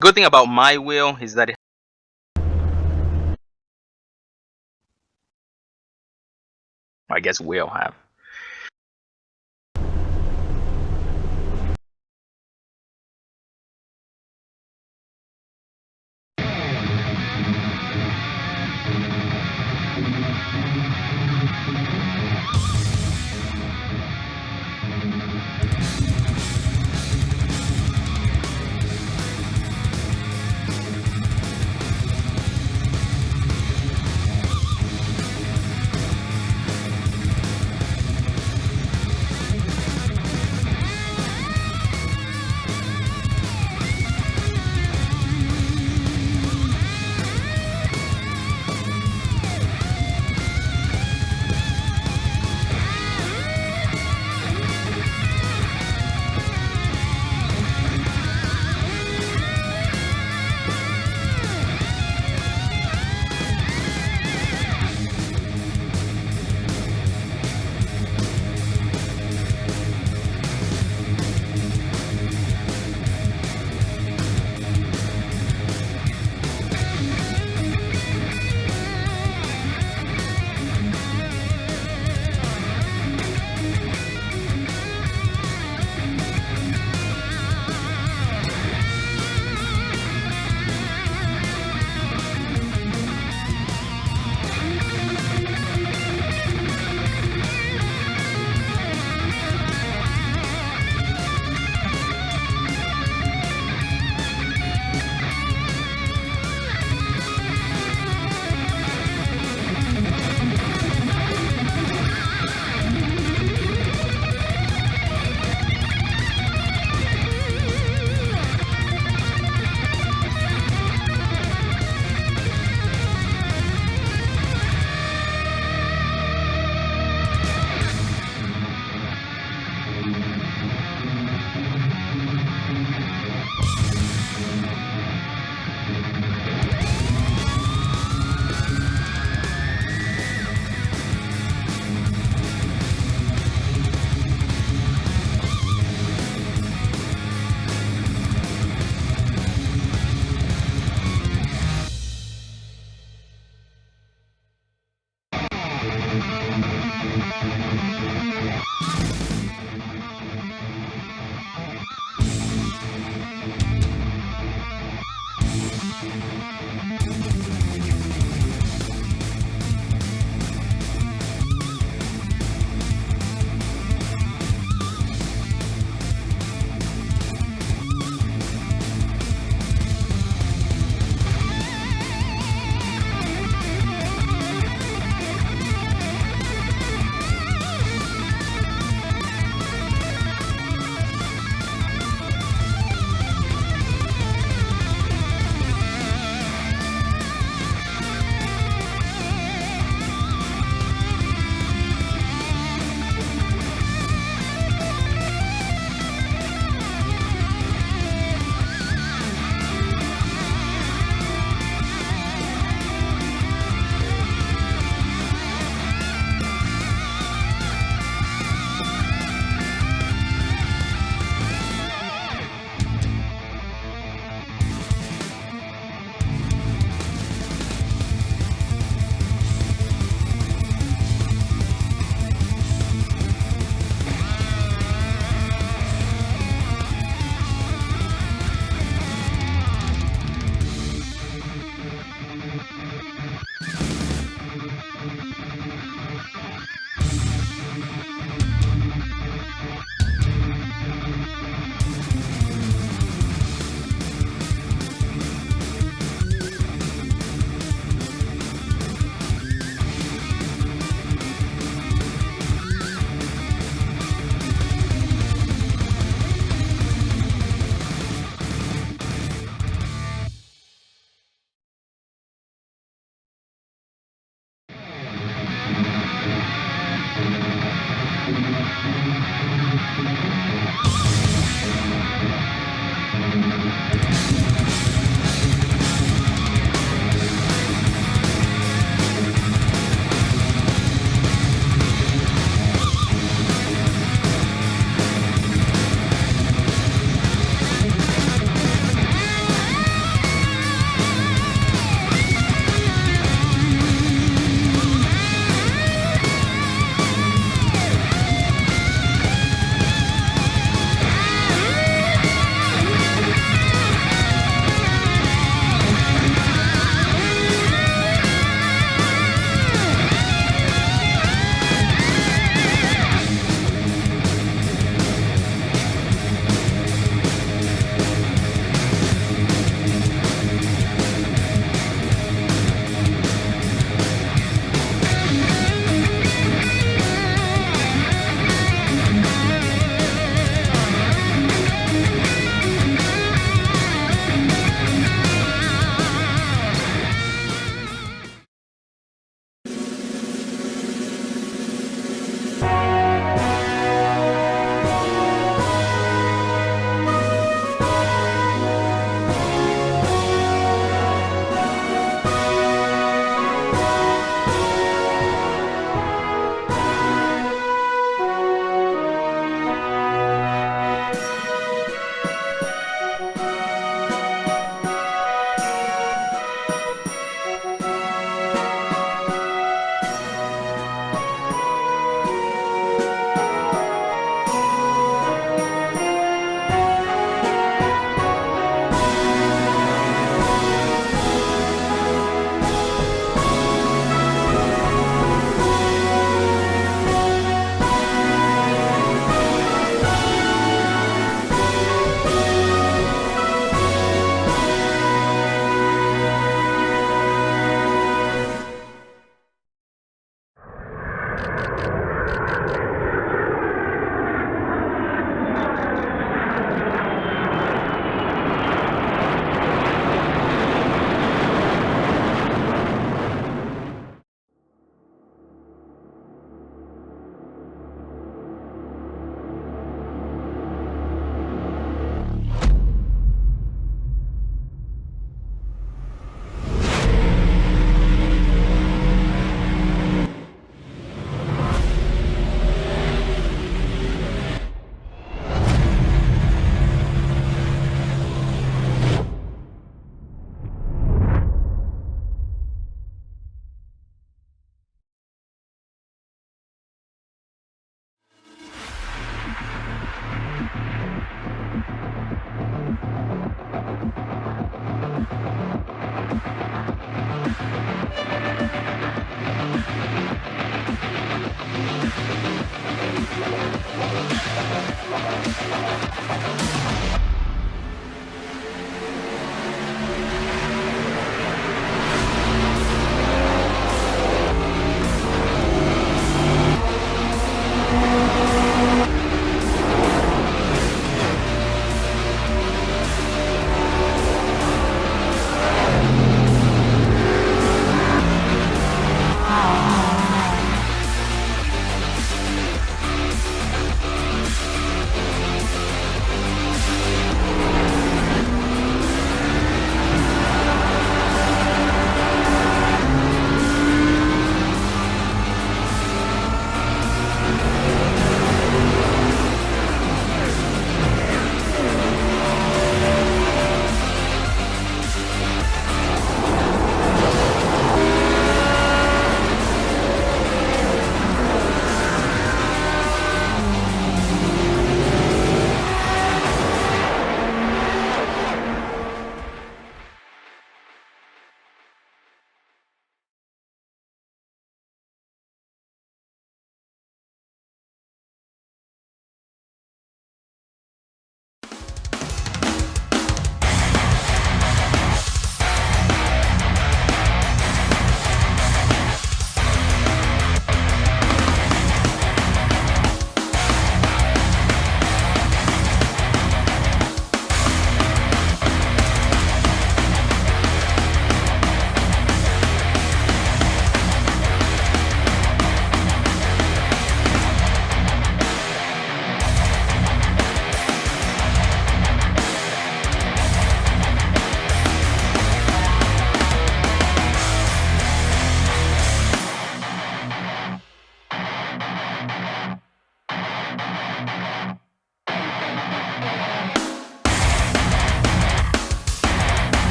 Good thing about my wheel is that I guess we'll have.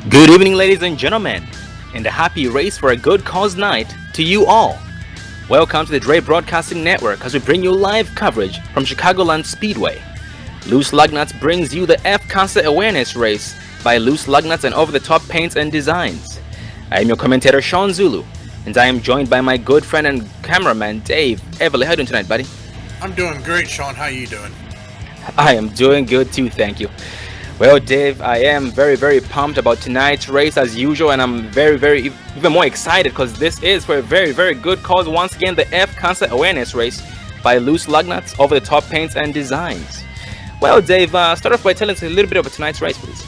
Good evening, ladies and gentlemen, and a happy race for a good cause night to you all. Welcome to the Dre Broadcasting Network as we bring you live coverage from Chicagoland Speedway. Loose Lugnuts brings you the F-Concert Awareness Race by Loose Lugnuts and Over-the-Top Paints and Designs. I am your commentator, Sean Zulu, and I am joined by my good friend and cameraman, Dave. Everly, how you doing tonight, buddy? I'm doing great, Sean. How you doing? I am doing good too, thank you. Well, Dave, I am very pumped about tonight's race as usual, and I'm very even more excited because this is for a very good cause. Once again, the F-Concert Awareness Race by Loose Lugnuts, Over-the-Top Paints and Designs. Well, Dave, start off by telling us a little bit about tonight's race, please.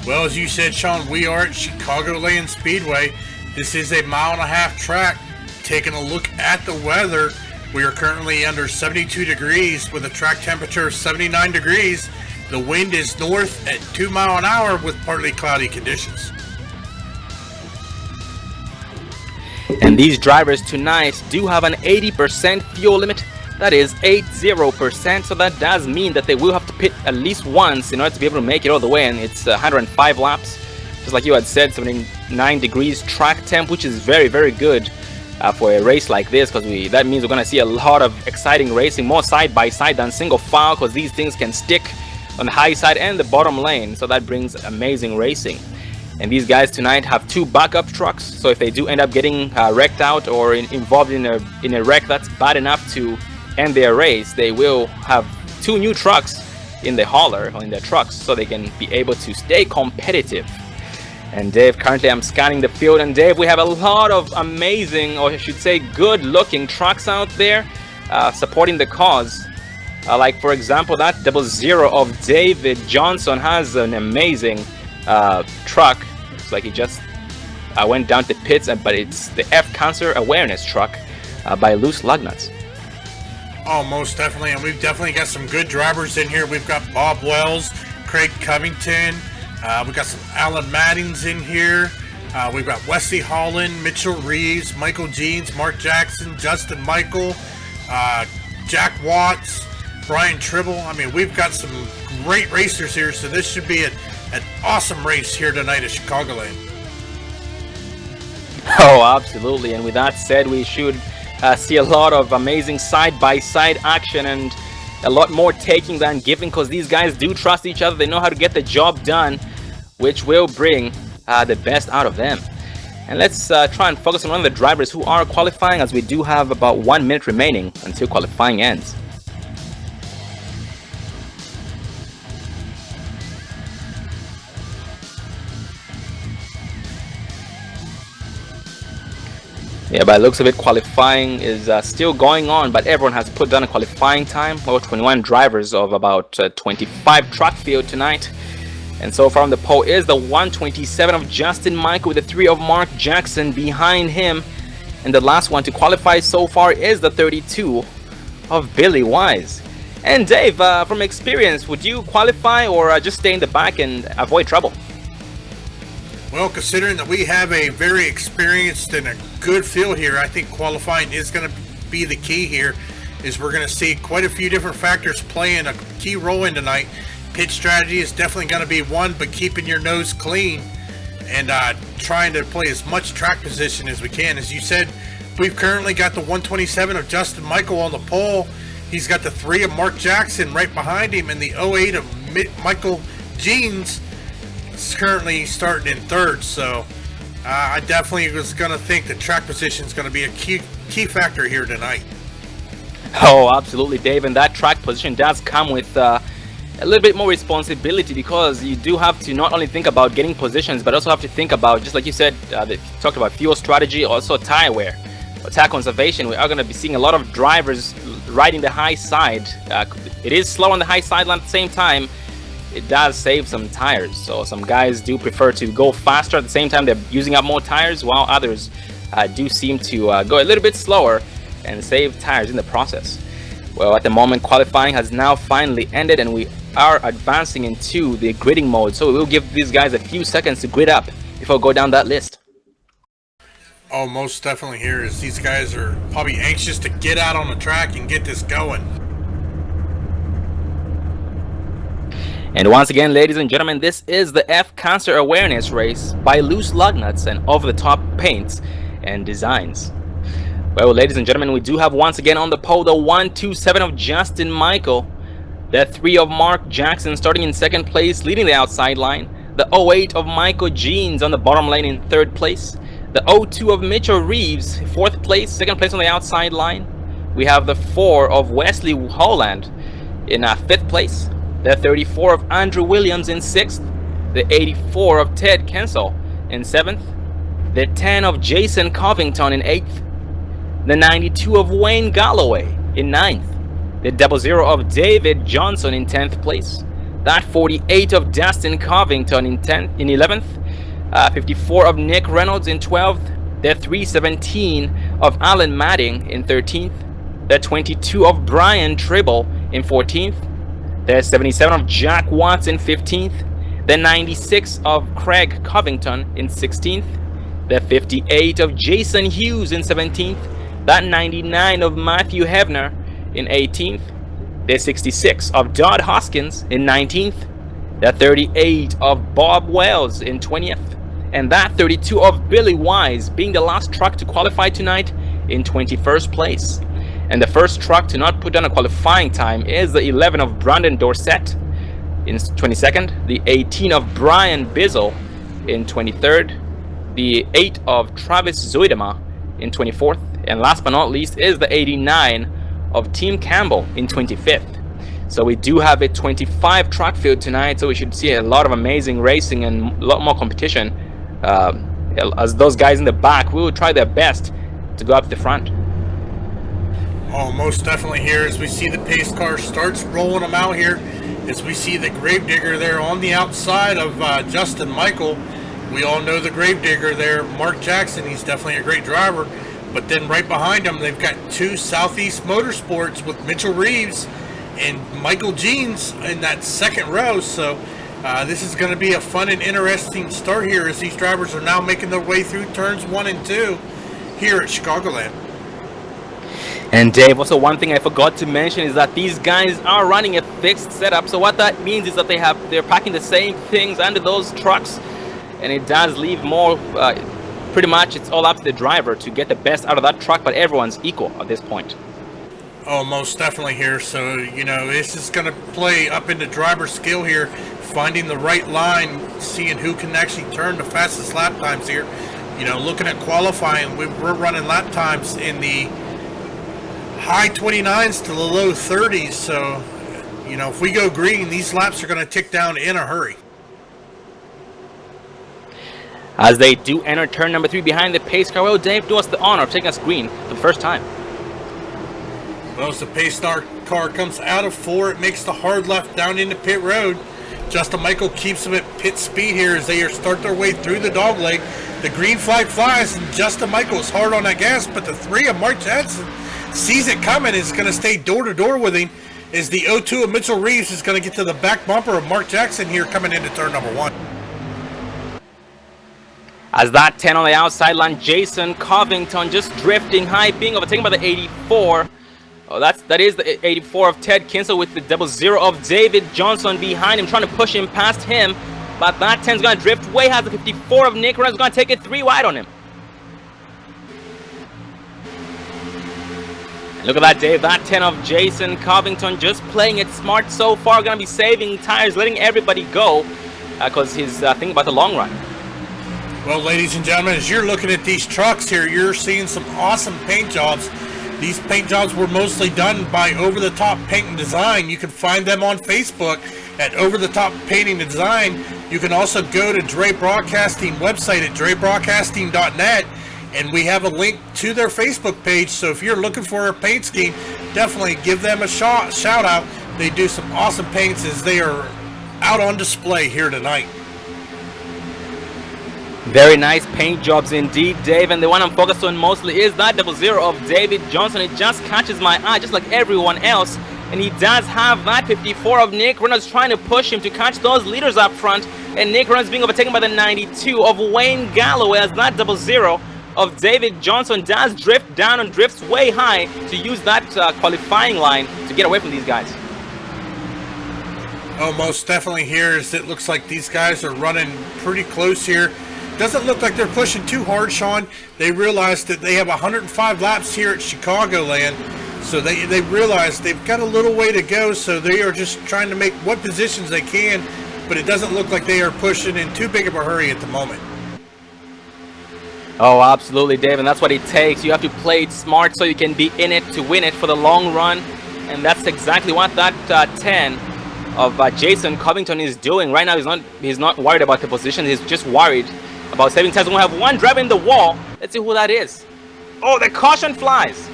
Well, as you said, Sean, we are at Chicagoland Speedway. This is a 1.5 mile track. Taking a look at the weather, we are currently under 72 degrees with a track temperature of 79 degrees. The wind is north at 2 miles an hour with partly cloudy conditions. And these drivers tonight do have an 80% fuel limit. That is 80%, so that does mean that they will have to pit at least once in order to be able to make it all the way, and it's 105 laps. Just like you had said, 79 degrees track temp, which is very good for a race like this, because that means we're going to see a lot of exciting racing, more side by side than single file, because these things can stick on the high side and the bottom lane, so that brings amazing racing. And these guys tonight have 2 backup trucks, so if they do end up getting wrecked out or involved in a wreck that's bad enough to end their race, they will have 2 new trucks in the hauler or in their trucks, so they can be able to stay competitive. And Dave, currently I'm scanning the field, and Dave, we have a lot of amazing, or I should say good looking trucks out there supporting the cause. Like for example, that 00 of David Johnson has an amazing truck. Looks like he just went down to pits, but it's the F-Concert Awareness truck by Loose Lugnuts. Oh, most definitely, and we've definitely got some good drivers in here. We've got Bob Wells, Craig Covington, we've got some Alan Maddings in here. We've got Wesley Holland, Mitchell Reeves, Michael Jeans, Mark Jackson, Justin Michael, Jack Watts, Brian Tribble. I mean, we've got some great racers here, so this should be an awesome race here tonight at Chicagoland. Oh, absolutely. And with that said, we should see a lot of amazing side-by-side action and a lot more taking than giving, because these guys do trust each other. They know how to get the job done, which will bring the best out of them. And let's try and focus on one of the drivers who are qualifying, as we do have about 1 minute remaining until qualifying ends. Yeah, by the looks of it, qualifying is still going on, but everyone has put down a qualifying time. Well, 21 drivers of about 25 track field tonight. And so far on the pole is the 127 of Justin Michael with the 3 of Mark Jackson behind him. And the last one to qualify so far is the 32 of Billy Wise. And Dave, from experience, would you qualify or just stay in the back and avoid trouble? Well, considering that we have a very experienced and a good field here, I think qualifying is going to be the key here. Is we're going to see quite a few different factors playing a key role in tonight. Pit strategy is definitely going to be one, but keeping your nose clean and trying to play as much track position as we can. As you said, we've currently got the 127 of Justin Michael on the pole. He's got the 3 of Mark Jackson right behind him, and the 08 of Michael Jeans is currently starting in 3rd. So I definitely was going to think the track position is going to be a key factor here tonight. Oh, absolutely, Dave. And that track position does come with a little bit more responsibility, because you do have to not only think about getting positions, but also have to think about, just like you said, they talked about fuel strategy, also tire wear, or tire conservation. We are going to be seeing a lot of drivers riding the high side. It is slow on the high sideline at the same time. It does save some tires, so some guys do prefer to go faster. At the same time, they're using up more tires, while others do seem to go a little bit slower and save tires in the process. Well, at the moment, qualifying has now finally ended, and we are advancing into the gridding mode, so we'll give these guys a few seconds to grid up before we go down that list. Oh, most definitely here is these guys are probably anxious to get out on the track and get this going. And once again, ladies and gentlemen, this is the F Cancer Awareness Race by Loose Lugnuts and over-the-top paints and designs. Well, ladies and gentlemen, we do have once again on the pole the 127 of Justin Michael, the 3 of Mark Jackson starting in second place, leading the outside line, the 08 of Michael Jeans on the bottom lane in third place, the 02 of Mitchell Reeves, fourth place, second place on the outside line. We have the 4 of Wesley Holland in fifth place, the 34 of Andrew Williams in sixth, the 84 of Ted Kensel in seventh, the 10 of Jason Covington in eighth, the 92 of Wayne Galloway in ninth, the 00 of David Johnson in 10th place, that 48 of Dustin Covington in 11th, 54 of Nick Reynolds in 12th, the 317 of Alan Madding in 13th, the 22 of Brian Tribble in 14th, the 77 of Jack Watts in 15th, the 96 of Craig Covington in 16th, the 58 of Jason Hughes in 17th, that 99 of Matthew Hebner in 18th, the 66 of Dodd Hoskins in 19th, the 38 of Bob Wells in 20th, and that 32 of Billy Wise being the last truck to qualify tonight in 21st place. And the first truck to not put down a qualifying time is the 11 of Brandon Dorsett in 22nd, the 18 of Brian Bizzle in 23rd, the 8 of Travis Zuidema in 24th, and last but not least is the 89 of Tim Campbell in 25th. So we do have a 25 truck field tonight, so we should see a lot of amazing racing and a lot more competition. As those guys in the back, we will try their best to go up the front. Oh, most definitely here as we see the pace car starts rolling them out here, as we see the Gravedigger there on the outside of Justin Michael. We all know the Gravedigger there, Mark Jackson. He's definitely a great driver. But then right behind them, they've got 2 Southeast Motorsports with Mitchell Reeves and Michael Jeans in that second row. So this is going to be a fun and interesting start here as these drivers are now making their way through turns 1 and 2 here at Chicagoland. And Dave, also one thing I forgot to mention is that these guys are running a fixed setup. So what that means is that they're packing the same things under those trucks, and it does leave more. Pretty much it's all up to the driver to get the best out of that truck, but everyone's equal at this point. Oh, most definitely here. So, you know, this is going to play up into driver skill here, finding the right line, seeing who can actually turn the fastest lap times here. You know, looking at qualifying, we're running lap times in the high 29s to the low 30s. So, you know, if we go green, these laps are going to tick down in a hurry. As they do enter turn number 3 behind the pace car. Well, Dave, do us the honor of taking us green for the first time. Well, as the pace car comes out of 4, it makes the hard left down into pit road. Justin Michael keeps them at pit speed here as they start their way through the dog leg. The green flag flies, and Justin Michael is hard on that gas, but the 3 of Mark Jackson sees it coming, is going to stay door-to-door with him, as the 02 of Mitchell Reeves is going to get to the back bumper of Mark Jackson here coming into turn number 1. As that 10 on the outside line, Jason Covington just drifting high, being overtaken by the 84. Oh, that is the 84 of Ted Kinsel with the 00 of David Johnson behind him, trying to push him past him. But that 10's going to drift way high. The 54 of Nick Reynolds is going to take it 3 wide on him. And look at that, Dave. That 10 of Jason Covington just playing it smart so far. Going to be saving tires, letting everybody go because he's thinking about the long run. Well, ladies and gentlemen, as you're looking at these trucks here, you're seeing some awesome paint jobs. These paint jobs were mostly done by Over the Top Paint and Design. You can find them on Facebook at Over the Top Painting and Design. You can also go to Dre Broadcasting website at drebroadcasting.net, and we have a link to their Facebook page. So if you're looking for a paint scheme, definitely give them a shout out. They do some awesome paints as they are out on display here tonight. Very nice paint jobs indeed, Dave, and the one I'm focused on mostly is that 00 of David Johnson. It just catches my eye, just like everyone else, and he does have that 54 of Nick Reynolds trying to push him to catch those leaders up front, and Nick Reynolds being overtaken by the 92 of Wayne Galloway as that 00 of David Johnson does drift down and drifts way high to use that qualifying line to get away from these guys. Oh, most definitely here is it looks like these guys are running pretty close here. Doesn't look like they're pushing too hard, Sean. They realize that they have 105 laps here at Chicagoland, so they realize they've got a little way to go, so they are just trying to make what positions they can, but it doesn't look like they are pushing in too big of a hurry at the moment. Oh, absolutely, Dave, and that's what it takes. You have to play it smart so you can be in it to win it for the long run, and that's exactly what that 10 of Jason Covington is doing. Right now, he's not worried about the position. He's just worried about saving time. We have one driver in the wall. Let's see who that is. Oh, the caution flies.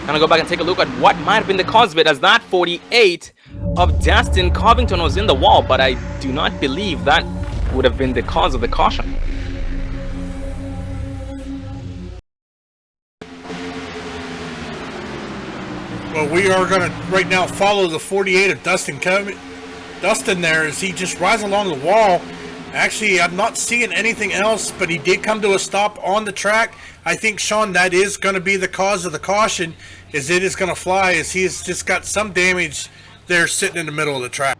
Gonna go back and take a look at what might have been the cause of it, as that 48 of Dustin Covington was in the wall, but I do not believe that would have been the cause of the caution. Well, we are going to right now follow the 48 of Dustin there as he just rides along the wall. Actually, I'm not seeing anything else, but he did come to a stop on the track. I think, Sean, that is going to be the cause of the caution, is it is going to fly as he's just got some damage there sitting in the middle of the track.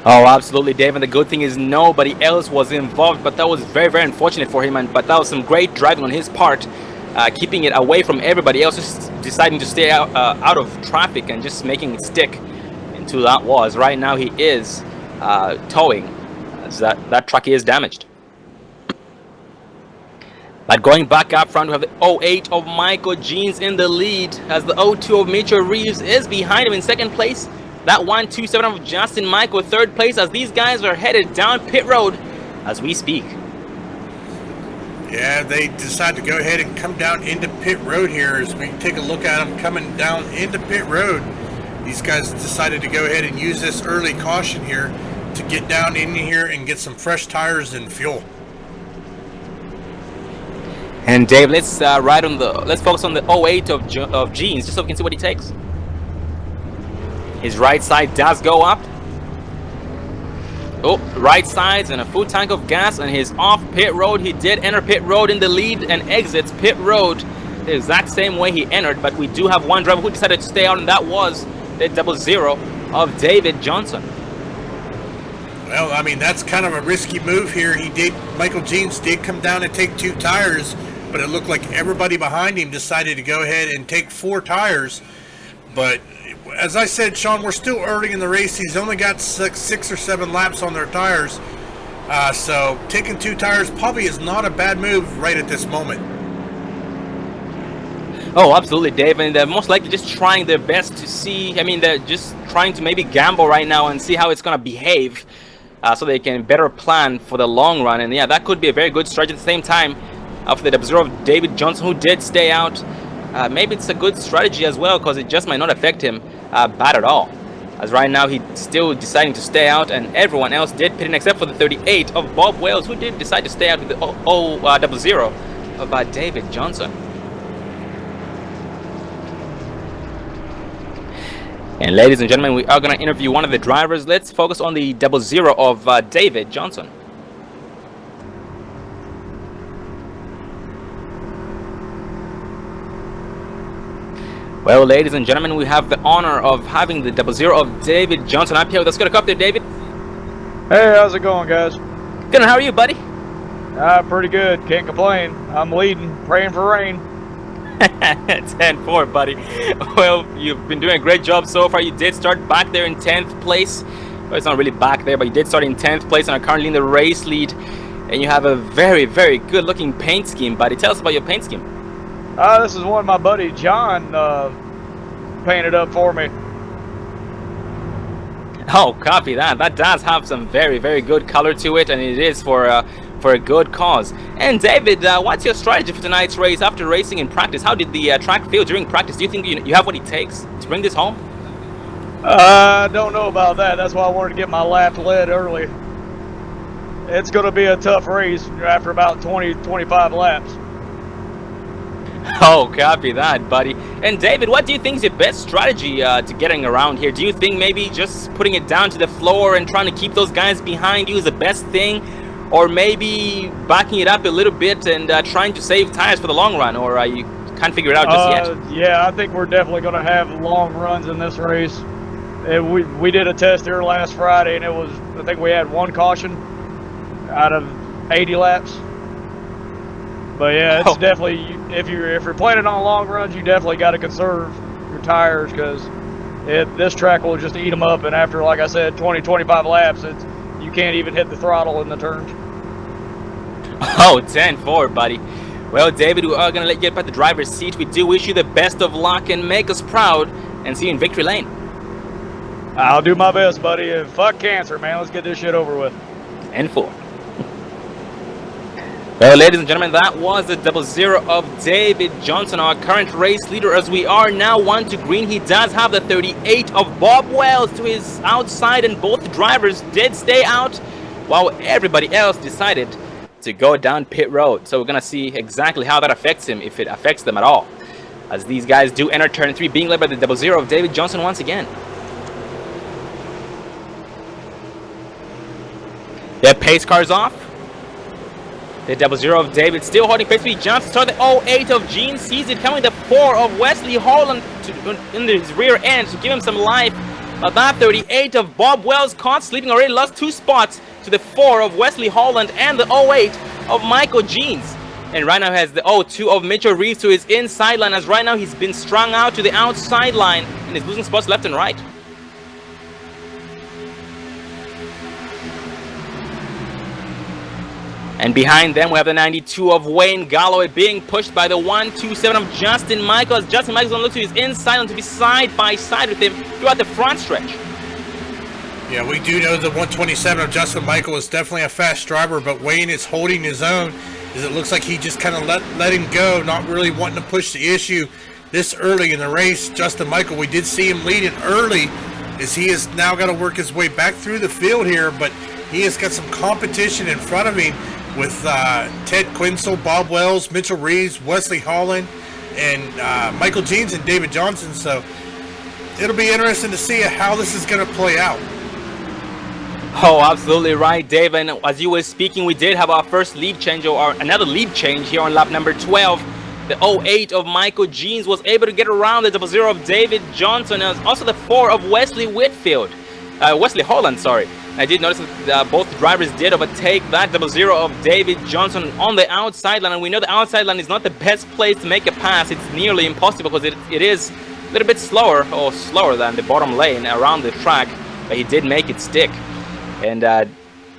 Oh, absolutely, Dave, and the good thing is nobody else was involved, but that was very, very unfortunate for him, but that was some great driving on his part. Keeping it away from everybody else, just deciding to stay out of traffic and just making it stick into that wall. As right now he is towing, as that truck is damaged. But going back up front, we have the 08 of Michael Jeans in the lead, as the 02 of Mitchell Reeves is behind him in second place. That 127 of Justin Michael third place, as these guys are headed down pit road as we speak. Yeah, they decide to go ahead and come down into pit road here as we take a look at them coming down into pit road. These guys decided to go ahead and use this early caution here to get down in here and get some fresh tires and fuel. And Dave, let's focus on the 08 of Jeans, just so we can see what he takes. His right side does go up. Oh, right sides and a full tank of gas, and he's off pit road. He did enter pit road in the lead and exits pit road the exact same way he entered, but we do have one driver who decided to stay out, and that was the 00 of David Johnson. Well, I mean, that's kind of a risky move here. Michael Jeans did come down and take 2 tires, but it looked like everybody behind him decided to go ahead and take 4 tires. But as I said, Sean, we're still early in the race. He's only got 6 or 7 laps on their tires. So taking 2 tires probably is not a bad move right at this moment. Oh, absolutely, Dave. And they're most likely just trying their best to see. I mean, they're just trying to maybe gamble right now and see how it's going to behave, so they can better plan for the long run. And yeah, that could be a very good strategy. At the same time, for the 00 of David Johnson, who did stay out, maybe it's a good strategy as well, because it just might not affect him bad at all. As right now he's still deciding to stay out, and everyone else did pit in except for the 38 of Bob Wales, who did decide to stay out with the 00 of David Johnson. And ladies and gentlemen, we are going to interview one of the drivers. Let's focus on the 00 of David Johnson. Well, ladies and gentlemen, we have the honor of having the 00 of David Johnson up here. Let's get a cup there, David. Hey, how's it going, guys? Good, and how are you, buddy? Pretty good. Can't complain. I'm leading, praying for rain. 10-4, buddy. Well, you've been doing a great job so far. You did start back there in 10th place. Well, it's not really back there, but you did start in 10th place and are currently in the race lead. And you have a very, very good-looking paint scheme, buddy. Tell us about your paint scheme. This is one my buddy John painted up for me. Oh, copy that. That does have some very, very good color to it, and it is for a good cause. And David, what's your strategy for tonight's race after racing in practice? How did the track feel during practice? Do you think you have what it takes to bring this home? I don't know about that. That's why I wanted to get my lap led early. It's going to be a tough race after about 20-25 laps. Oh, copy that, buddy. And David, what do you think is your best strategy to getting around here? Do you think maybe just putting it down to the floor and trying to keep those guys behind you is the best thing? Or maybe backing it up a little bit and trying to save tires for the long run? Or you can't figure it out just yet? Yeah, I think we're definitely going to have long runs in this race. We did a test here last Friday, and I think we had 1 caution out of 80 laps. But yeah, it's definitely, if you're planning on long runs, you definitely got to conserve your tires, because this track will just eat them up. And after, like I said, 20-25 laps, you can't even hit the throttle in the turns. Oh, 10-4, buddy. Well, David, we are going to let you get back to the driver's seat. We do wish you the best of luck and make us proud, and see you in victory lane. I'll do my best, buddy. And fuck cancer, man. Let's get this shit over with. 10-4. Well, ladies and gentlemen, that was the 00 of David Johnson, our current race leader, as we are now 1 to green. He does have the 38 of Bob Wells to his outside, and both drivers did stay out, while everybody else decided to go down pit road. So we're going to see exactly how that affects him, if it affects them at all, as these guys do enter turn 3, being led by the 00 of David Johnson once again. Their pace car's off. The 00 of David still holding pace. He jumps to start the 08 of Gene, sees it coming. The 4 of Wesley Holland in his rear end to give him some life. But that 38 of Bob Wells caught sleeping, already lost 2 spots to the 4 of Wesley Holland and the 08 of Michael Jeans. And right now has the 02 of Mitchell Reeves to his inside line, as right now he's been strung out to the outside line and is losing spots left and right. And behind them, we have the 92 of Wayne Galloway being pushed by the 127 of Justin Michaels. Justin Michaels going to look to his inside and to be side by side with him throughout the front stretch. Yeah, we do know the 127 of Justin Michael is definitely a fast driver, but Wayne is holding his own, as it looks like he just kind of let him go, not really wanting to push the issue this early in the race. Justin Michael, we did see him leading early, as he has now got to work his way back through the field here, but he has got some competition in front of him with Ted Quinsel, Bob Wells, Mitchell Reeves, Wesley Holland, and Michael Jeans and David Johnson. So it'll be interesting to see how this is going to play out. Oh, absolutely right, Dave. And as you were speaking, we did have our first lead change, or another lead change here on lap number 12. The 08 of Michael Jeans was able to get around the 00 of David Johnson, and also the 4 of Wesley Holland, sorry. I did notice that both drivers did overtake that 00 of David Johnson on the outside line, and we know the outside line is not the best place to make a pass. It's nearly impossible, because it is a little bit slower than the bottom lane around the track, but he did make it stick. And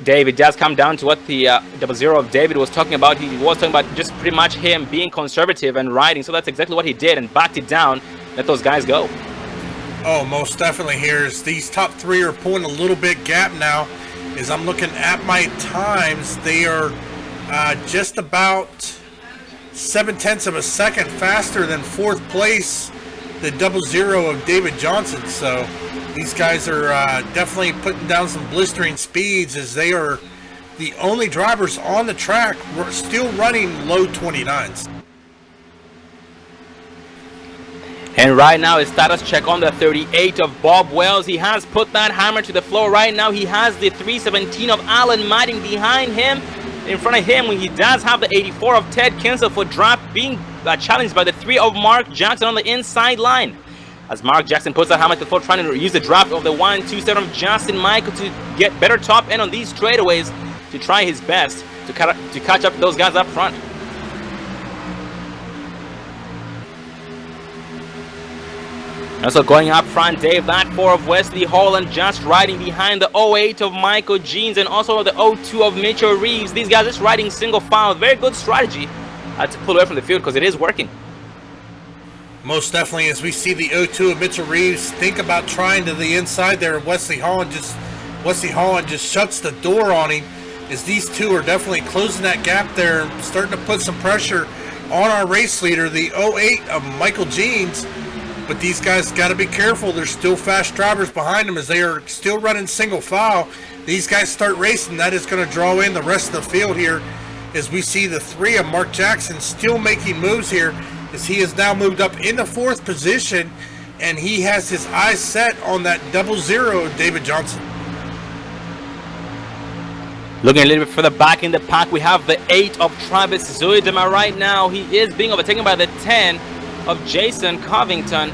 David does come down to what the 00 of David was talking about. He was talking about just pretty much him being conservative and riding, so that's exactly what he did, and backed it down, let those guys go. Oh, most definitely. Here's these top 3 are pulling a little bit gap now. As I'm looking at my times, they are just about 0.7 of a second faster than 4th place, the 00 of David Johnson. So these guys are definitely putting down some blistering speeds, as they are the only drivers on the track still running low 29s. And right now, a status check on the 38 of Bob Wells. He has put that hammer to the floor right now. He has the 317 of Alan Matting behind him. In front of him, he does have the 84 of Ted Kinsel for draft, being challenged by the 3 of Mark Jackson on the inside line. As Mark Jackson puts that hammer to the floor, trying to use the draft of the 127 of Justin Michael to get better top end on these straightaways, to try his best to catch up to those guys up front. Also going up front, Dave, that 4 of Wesley Holland just riding behind the 08 of Michael Jeans, and also the 02 of Mitchell Reeves. These guys just riding single file. Very good strategy to pull away from the field, because it is working. Most definitely, as we see the 02 of Mitchell Reeves think about trying to the inside there, Wesley Holland just shuts the door on him, as these two are definitely closing that gap there, starting to put some pressure on our race leader, the 08 of Michael Jeans. But these guys got to be careful. There's still fast drivers behind them, as they are still running single file. These guys start racing, that is going to draw in the rest of the field here, as we see the 3 of Mark Jackson still making moves here, as he has now moved up into 4th position, and he has his eyes set on that 00 of David Johnson. Looking a little bit further back in the pack, we have the 8 of Travis Zuidema right now. He is being overtaken by the 10 of Jason Covington.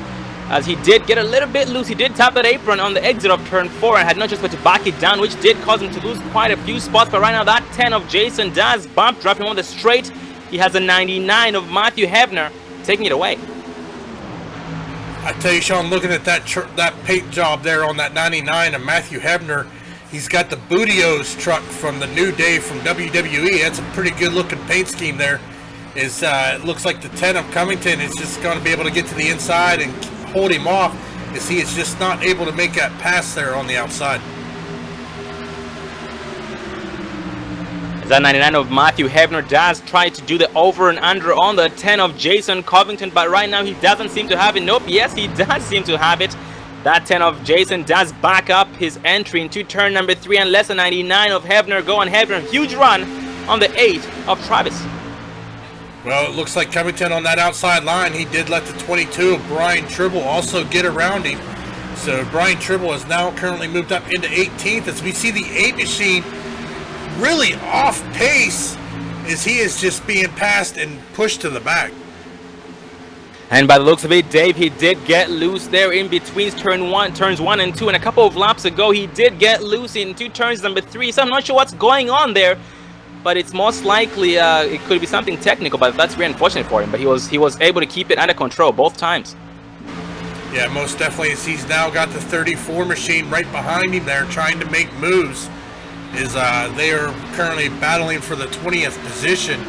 as he did get a little bit loose. He did tap that apron on the exit of turn 4 and had no choice but to back it down, which did cause him to lose quite a few spots. But right now, that 10 of Jason does bump, dropping him on the straight. He has a 99 of Matthew Hefner taking it away. I tell you, Sean, looking at that paint job there on that 99 of Matthew Hebner, he's got the Bootios truck from the New Day from WWE. That's a pretty good looking paint scheme there. It looks like the 10 of Covington is just going to be able to get to the inside and hold him off, as he is just not able to make that pass there on the outside. That 99 of Matthew Hefner does try to do the over and under on the 10 of Jason Covington, but right now he doesn't seem to have it. Nope, yes, he does seem to have it. That 10 of Jason does back up his entry into turn number 3 and lets the 99 of Hefner go on Hefner. Huge run on the 8 of Travis. Well, it looks like Covington on that outside line, he did let the 22 of Brian Tribble also get around him. So Brian Tribble is now currently moved up into 18th as we see the 8 machine really off pace as he is just being passed and pushed to the back. And by the looks of it, Dave, he did get loose there in between turns 1 and 2, and a couple of laps ago he did get loose into turns number 3, so I'm not sure what's going on there, but it's most likely it could be something technical, but that's very unfortunate for him. But he was able to keep it under control both times. Yeah, most definitely, as he's now got the 34 machine right behind him there trying to make moves. They are currently battling for the 20th position.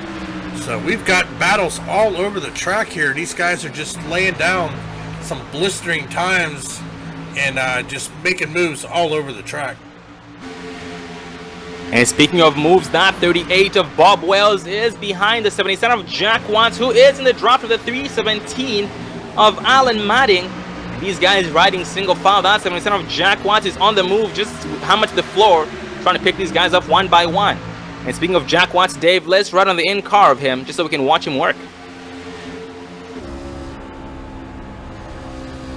So we've got battles all over the track here. These guys are just laying down some blistering times and just making moves all over the track. And speaking of moves, that 38 of Bob Wells is behind the 77 of Jack Watts, who is in the drop of the 317 of Alan Madding. These guys riding single file. That 77 of Jack Watts is on the move, just hammer to the floor, trying to pick these guys up one by one. And speaking of Jack Watts, Dave, let's ride on the in car of him just so we can watch him work.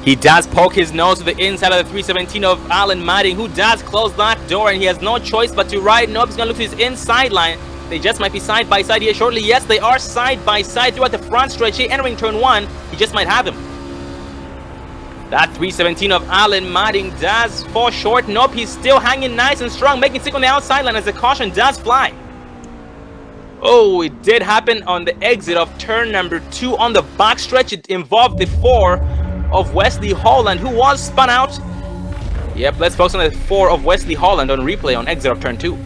He does poke his nose to the inside of the 317 of Alan Madding, who does close that door, and he has no choice but to ride. Nope, he's going to look to his inside line. They just might be side by side here shortly. Yes, they are side by side throughout the front stretch here, entering turn 1. He just might have him. That 317 of Alan Madding does fall short. Nope, he's still hanging nice and strong, making stick on the outside line as the caution does fly. Oh, it did happen on the exit of turn number 2 on the back stretch. It involved the 4 of Wesley Holland, who was spun out. Yep, let's focus on the 4 of Wesley Holland on replay on exit of turn 2.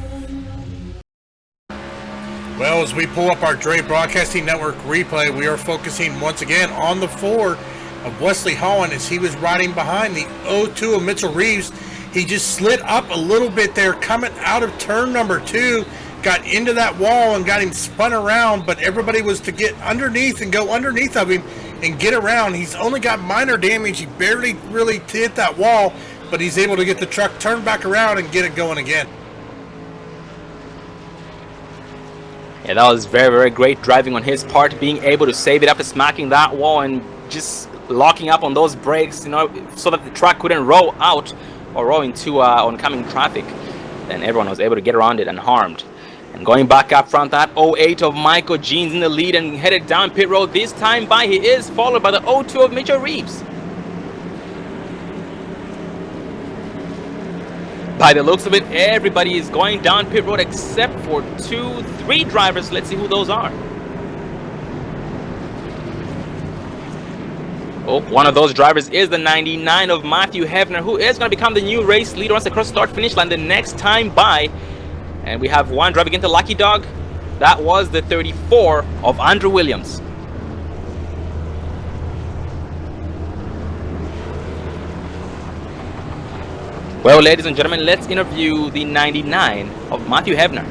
Well, as we pull up our Dre Broadcasting Network replay, we are focusing once again on the 4 of Wesley Holland as he was riding behind the 02 of Mitchell Reeves. He just slid up a little bit there coming out of turn number 2, got into that wall and got him spun around, but everybody was to get underneath and go underneath of him and get around. He's only got minor damage. He barely really hit that wall, but he's able to get the truck turned back around and get it going again. Yeah, that was very, very great driving on his part, being able to save it after smacking that wall and just locking up on those brakes, you know, so that the truck couldn't roll out or roll into oncoming traffic. Then everyone was able to get around it unharmed. And going back up front, that 08 of Michael Jeans in the lead and headed down pit road. This time by, he is followed by the 02 of Mitchell Reeves. By the looks of it, everybody is going down pit road except for 3 drivers. Let's see who those are. Oh, one of those drivers is the 99 of Matthew Hefner, who is going to become the new race leader once they cross the start-finish line the next time by. And we have one driver into Lucky Dog. That was the 34 of Andrew Williams. Well, ladies and gentlemen, let's interview the 99 of Matthew Hefner.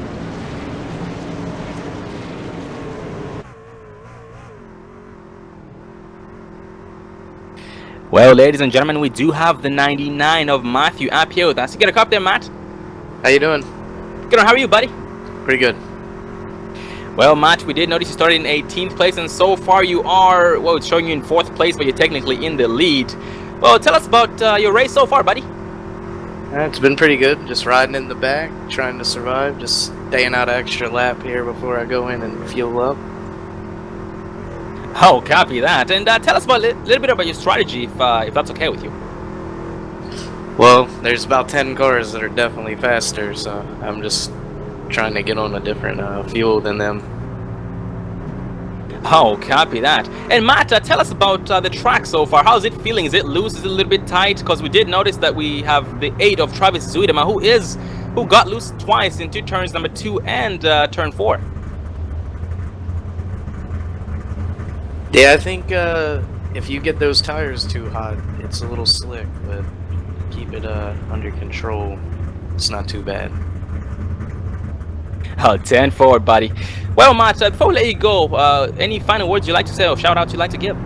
Well, ladies and gentlemen, we do have the 99 of Matthew up here with us. You get a cup there, Matt? How you doing? Good on, how are you, buddy? Pretty good. Well, Matt, we did notice you started in 18th place, and so far you are, well, it's showing you in 4th place, but you're technically in the lead. Well, tell us about your race so far, buddy. It's been pretty good. Just riding in the back, trying to survive, just staying out an extra lap here before I go in and fuel up. Oh, copy that. And tell us about a little bit about your strategy, if that's okay with you. Well, there's about 10 cars that are definitely faster, so I'm just trying to get on a different fuel than them. Oh, copy that. And Matt, tell us about the track so far. How's it feeling? Is it loose? Is it a little bit tight? Because we did notice that we have the 8 of Travis Zuidema, who got loose twice in 2 turns, number 2 and turn 4. Yeah, I think if you get those tires too hot, it's a little slick, but keep it under control. It's not too bad. Oh, 10-4, buddy. Well, Matt, before we let you go, any final words you'd like to say or shout-outs you'd like to give?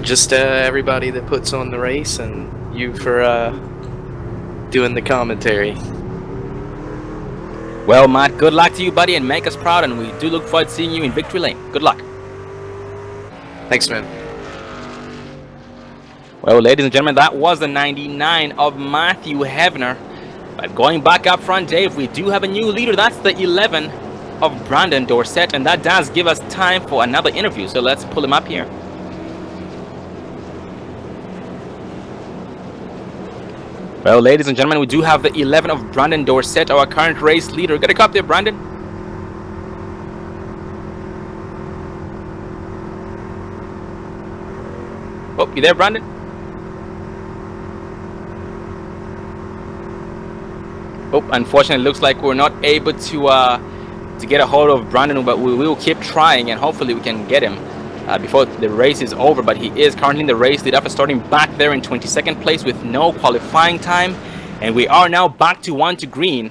Just everybody that puts on the race, and you for doing the commentary. Well, Matt, good luck to you, buddy, and make us proud, and we do look forward to seeing you in Victory Lane. Good luck. Thanks, man. Well, ladies and gentlemen, that was the 99 of Matthew Hevner. But going back up front, Dave, we do have a new leader. That's the 11 of Brandon Dorsett, and that does give us time for another interview. So let's pull him up here. Well, ladies and gentlemen, we do have the 11 of Brandon Dorsett, our current race leader. Get a copy there, Brandon. Oh, you there, Brandon? Oh, unfortunately, it looks like we're not able to get a hold of Brandon, but we will keep trying, and hopefully we can get him before the race is over. But he is currently in the race lead after starting back there in 22nd place with no qualifying time, and we are now back to 1 to green,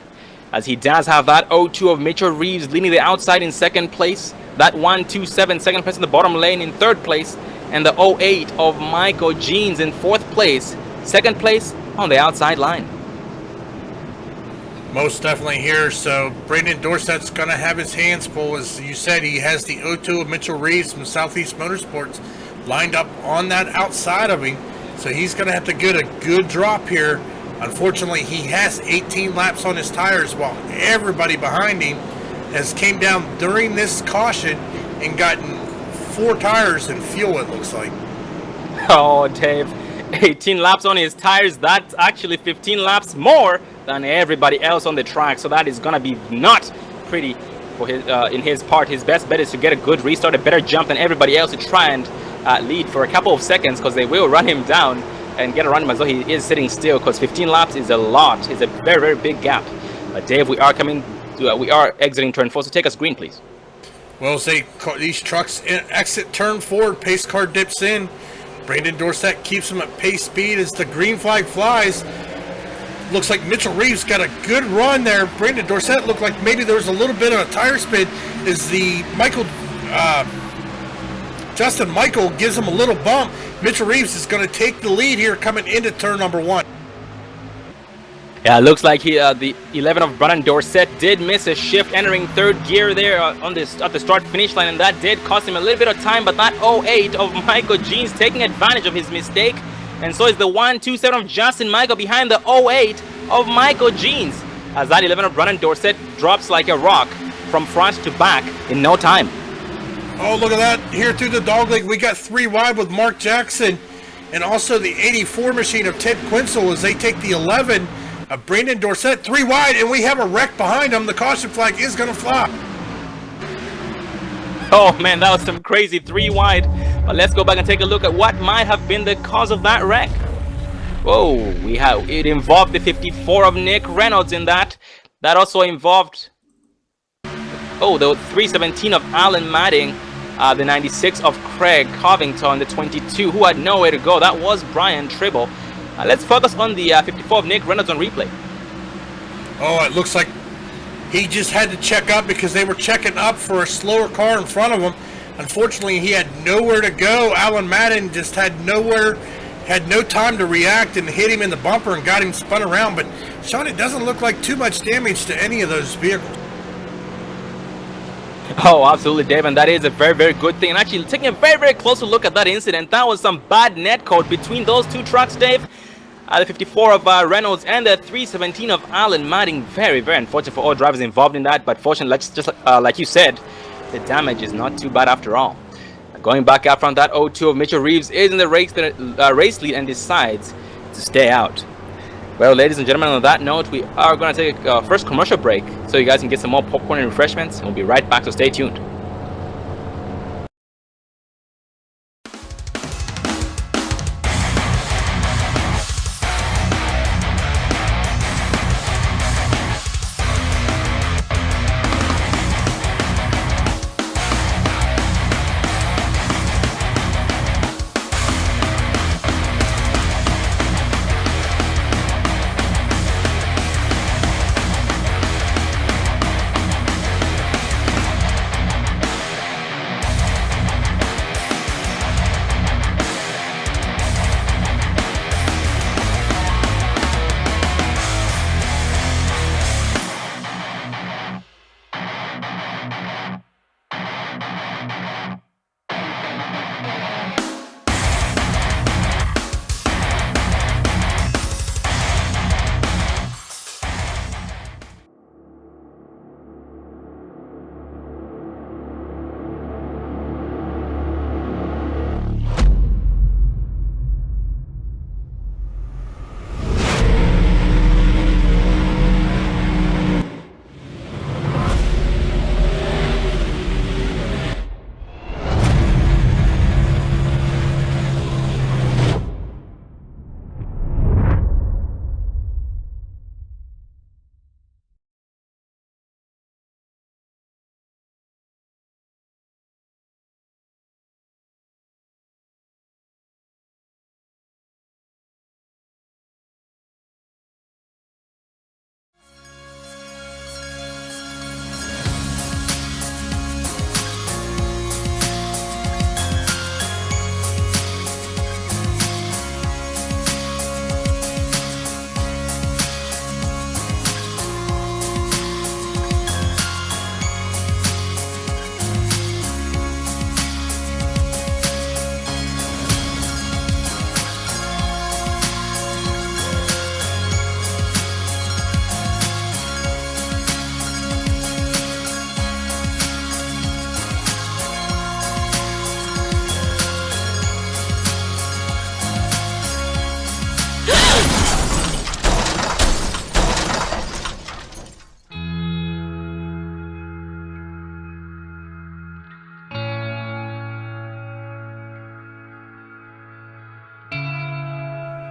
as he does have that 02 of Mitchell Reeves leading the outside in 2nd place, that 127 second place in the bottom lane in 3rd place, and the 08 of Michael Jeans in 4th place, 2nd place on the outside line. Most definitely here. So Brandon Dorsett's going to have his hands full. As you said, he has the 02 of Mitchell Reeves from Southeast Motorsports lined up on that outside of him. So he's going to have to get a good drop here. Unfortunately, he has 18 laps on his tires, while everybody behind him has came down during this caution and gotten 4 tires and fuel, it looks like. Oh, Dave, 18 laps on his tires. That's actually 15 laps more than everybody else on the track. So that is going to be not pretty for his, in his part. His best bet is to get a good restart, a better jump than everybody else, to try and lead for a couple of seconds, because they will run him down and get around him as though he is sitting still, because 15 laps is a lot. It's a very, very big gap. But Dave, we are exiting turn 4, so take us green, please. Well, as these trucks exit turn 4, pace car dips in. Brandon Dorsett keeps them at pace speed as the green flag flies. Looks like Mitchell Reeves got a good run there. Brandon Dorsett looked like maybe there was a little bit of a tire spin as the Justin Michael gives him a little bump. Mitchell Reeves is going to take the lead here coming into turn number 1. Yeah, it looks like the 11 of Brandon Dorsett did miss a shift entering 3rd gear there at the start-finish line, and that did cost him a little bit of time. But that 08 of Michael Jeans taking advantage of his mistake, and so is the 127 of Justin Michael behind the 08 of Michael Jeans, as that 11 of Brandon Dorsett drops like a rock from front to back in no time. Oh, look at that. Here through the dogleg, we got 3 wide with Mark Jackson, and also the 84 machine of Ted Quinzel as they take the 11 of Brandon Dorsett 3 wide, and we have a wreck behind him. The caution flag is going to fly. Oh man, that was some crazy 3 wide. But let's go back and take a look at what might have been the cause of that wreck. Whoa, it involved the 54 of Nick Reynolds in that. That also involved the 317 of Alan Madding, the 96 of Craig Covington, the 22 who had nowhere to go. That was Brian Tribble. Let's focus on the 54 of Nick Reynolds on replay. Oh, it looks like he just had to check up because they were checking up for a slower car in front of him. Unfortunately, he had nowhere to go. Alan Madden just had no time to react and hit him in the bumper and got him spun around. But, Sean, it doesn't look like too much damage to any of those vehicles. Oh, absolutely, Dave, and that is a very, very good thing. And actually, taking a very, very closer look at that incident, that was some bad netcode between those 2 trucks, Dave. The 54 of Reynolds and the 317 of Alan Madding. Very, very unfortunate for all drivers involved in that. But fortunately, just like you said, the damage is not too bad after all. Going back out front, that 02 of Mitchell Reeves is in the race lead and decides to stay out. Well, ladies and gentlemen, on that note, we are going to take a first commercial break so you guys can get some more popcorn and refreshments, and we'll be right back, so stay tuned.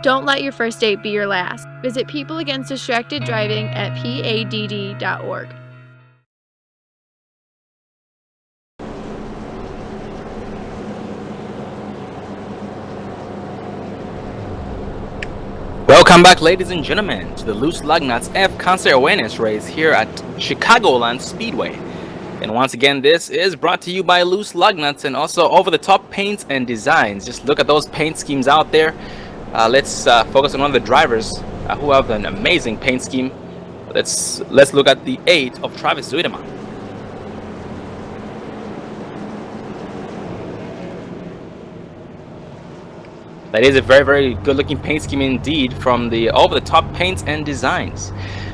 Don't let your first date be your last. Visit People Against Distracted Driving at PADD.org. Welcome back, ladies and gentlemen, to the Loose Lugnuts F Concert Awareness Race here at Chicagoland Speedway. And once again, this is brought to you by Loose Lugnuts and also Over the Top Paints and Designs. Just look at those paint schemes out there. Let's focus on one of the drivers who have an amazing paint scheme. Let's look at the 8 of Travis Zuideman. That is a very, very good looking paint scheme indeed from the Over the Top Paints and Designs.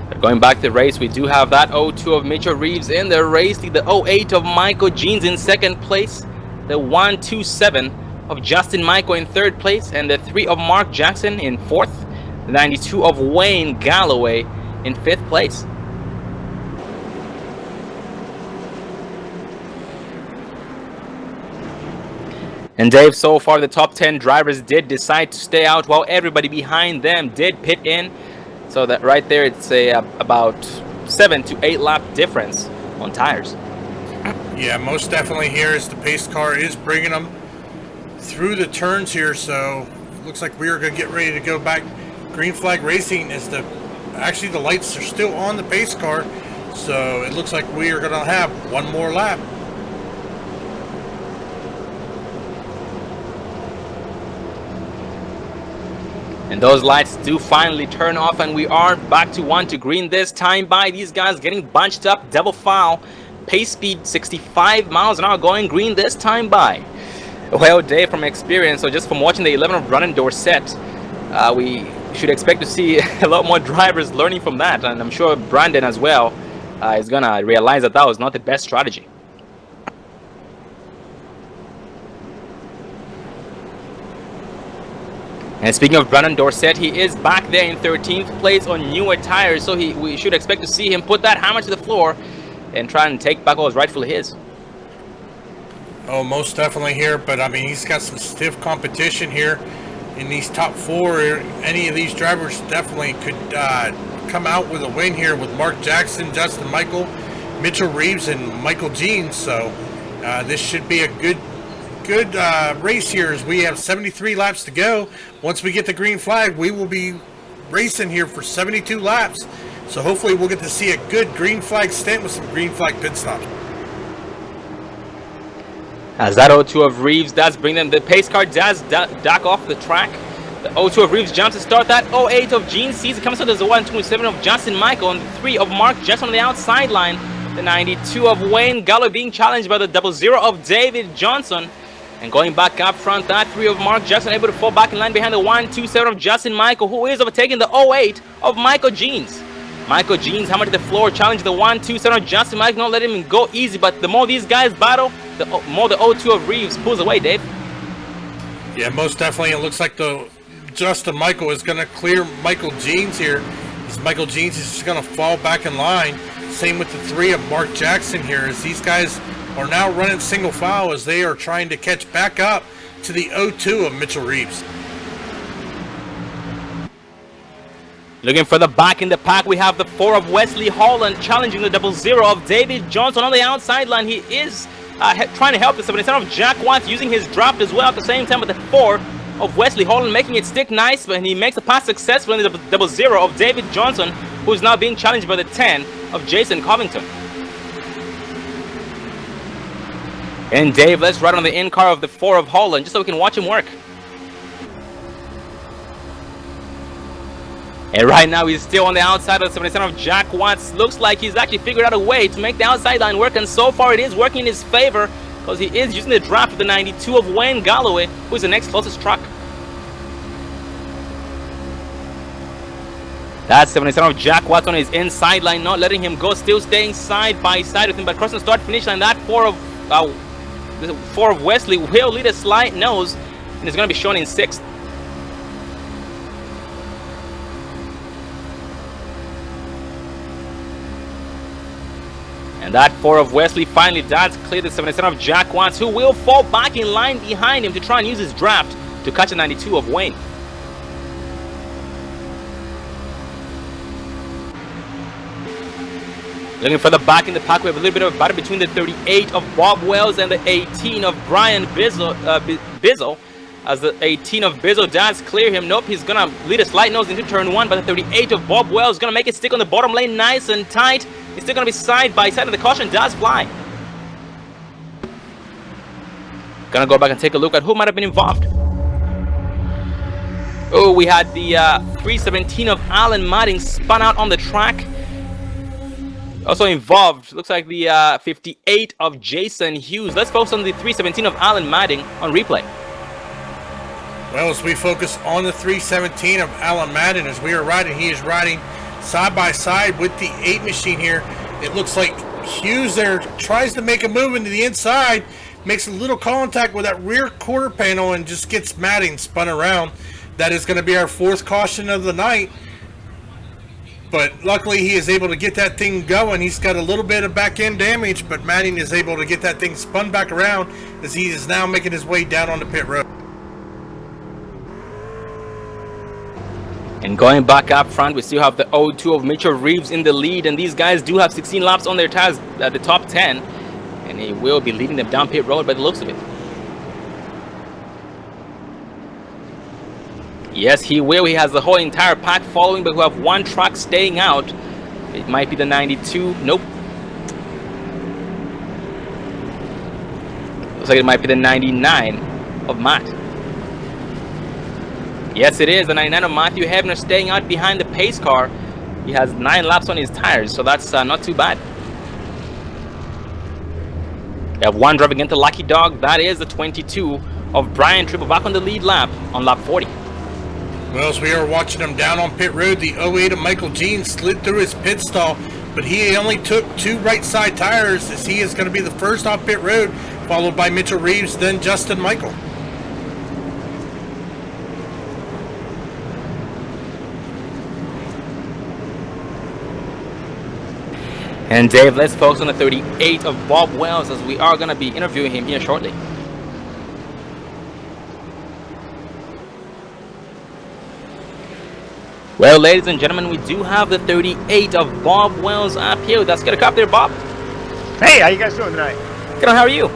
But going back to the race, we do have that 02 of Mitchell Reeves in the race, the 08 of Michael Jeans in second place, the 127 of Justin Michael in third place, and the 3 of Mark Jackson in fourth, the 92 of Wayne Galloway in fifth place. And Dave, so far the top 10 drivers did decide to stay out while everybody behind them did pit in. So that right there, it's a about 7 to 8 lap difference on tires. Yeah, most definitely here as the pace car is bringing them through the turns here. So it looks like we are going to get ready to go back. Green flag racing is actually the lights are still on the pace car. So it looks like we are going to have one more lap. And those lights do finally turn off, and we are back to 1 to green this time by. These guys getting bunched up, double file, pace speed 65 miles an hour, going green this time by. Well, Dave, from experience, so just from watching the 11 of Brandon Dorsett, we should expect to see a lot more drivers learning from that, and I'm sure Brandon as well is gonna realize that that was not the best strategy. And speaking of Brandon Dorsett, he is back there in 13th place on newer tires, so we should expect to see him put that hammer to the floor and try and take back what was rightfully his. Oh, most definitely here, but I mean, he's got some stiff competition here in these top four. Any of these drivers definitely could come out with a win here with Mark Jackson, Justin Michael, Mitchell Reeves, and Michael Jeans. So this should be a good race here, as we have 73 laps to go. Once we get the green flag, we will be racing here for 72 laps. So hopefully we'll get to see a good green flag stint with some green flag pit stops. As that 02 of Reeves does bring them, the pace car does dock off the track. The 02 of Reeves jumps to start that. 08 of Gene sees it comes out. There's the 127 of Justin Michael and the 3 of Mark just on the outside line. The 92 of Wayne Gallo being challenged by the 00 of David Johnson. And going back up front, that 3 of Mark Jackson able to fall back in line behind the 127 of Justin Michael, who is overtaking the 08 of Michael Jeans. Michael Jeans hammered to the floor, challenging the 127 of Justin Michael, not letting him go easy. But the more these guys battle, the more the 02 of Reeves pulls away, Dave. Yeah, most definitely. It looks like the Justin Michael is going to clear Michael Jeans here. As Michael Jeans is just going to fall back in line. Same with the 3 of Mark Jackson here, as these guys are now running single file as they are trying to catch back up to the 02 of Mitchell Reeves. Looking for the back in the pack, we have the 4 of Wesley Holland challenging the 00 of David Johnson on the outside line. He is trying to help the 77 of Jack Watts using his draft as well at the same time, with the 4 of Wesley Holland making it stick nice, but he makes the pass successful in the 00 of David Johnson, who is now being challenged by the 10 of Jason Covington. And Dave, let's ride on the in car of the 4 of Holland just so we can watch him work. And right now he's still on the outside of the 77 of Jack Watts. Looks like he's actually figured out a way to make the outside line work, and so far it is working in his favor, because he is using the draft of the 92 of Wayne Galloway, who is the next closest truck. That 77 of Jack Watts on his inside line, not letting him go, still staying side by side with him, but crossing the start finish line. That 4 of Wesley will lead a slight nose and is going to be shown in 6th. And that 4 of Wesley finally does clear the 77 of Jack Watts, who will fall back in line behind him to try and use his draft to catch a 92 of Wayne. Looking for the back in the pack, we have a little bit of a battle between the 38 of Bob Wells and the 18 of Brian Bizzle. As the 18 of Bizzle does clear him. Nope, he's going to lead a slight nose into turn 1, but the 38 of Bob Wells is going to make it stick on the bottom lane nice and tight. He's still going to be side by side, and the caution does fly. Gonna go back and take a look at who might have been involved. Oh, we had the 317 of Alan Madding spun out on the track. Also involved, looks like the 58 of Jason Hughes. Let's focus on the 317 of Alan Madding on replay. Well, as we focus on the 317 of Alan Madden, as we are riding, he is riding side by side with the 8 machine here. It looks like Hughes there tries to make a move into the inside, makes a little contact with that rear quarter panel, and just gets Madding spun around. That is going to be our 4th caution of the night. But luckily he is able to get that thing going. He's got a little bit of back end damage, but Madding is able to get that thing spun back around as he is now making his way down on the pit road. And going back up front, we still have the 02 of Mitchell Reeves in the lead, and these guys do have 16 laps on their tires at the top 10, and he will be leading them down pit road by the looks of it. Yes, he will. He has the whole entire pack following, but we have one truck staying out. It might be the 92. Nope. Looks like it might be the 99 of Matt. Yes, it is. The 99 of Matthew Hebner staying out behind the pace car. He has 9 laps on his tires, so that's not too bad. We have one driving into Lucky Dog. That is the 22 of Brian Triple back on the lead lap on lap 40. Well, as we are watching him down on pit road, the 08 of Michael Jean slid through his pit stall, but he only took 2 right side tires, as he is going to be the first off pit road, followed by Mitchell Reeves, then Justin Michael. And Dave, let's focus on the 38 of Bob Wells, as we are going to be interviewing him here shortly. Well, ladies and gentlemen, we do have the 38 of Bob Wells up here. Let's get a cop there, Bob. Hey, how you guys doing tonight? Good on, how are you?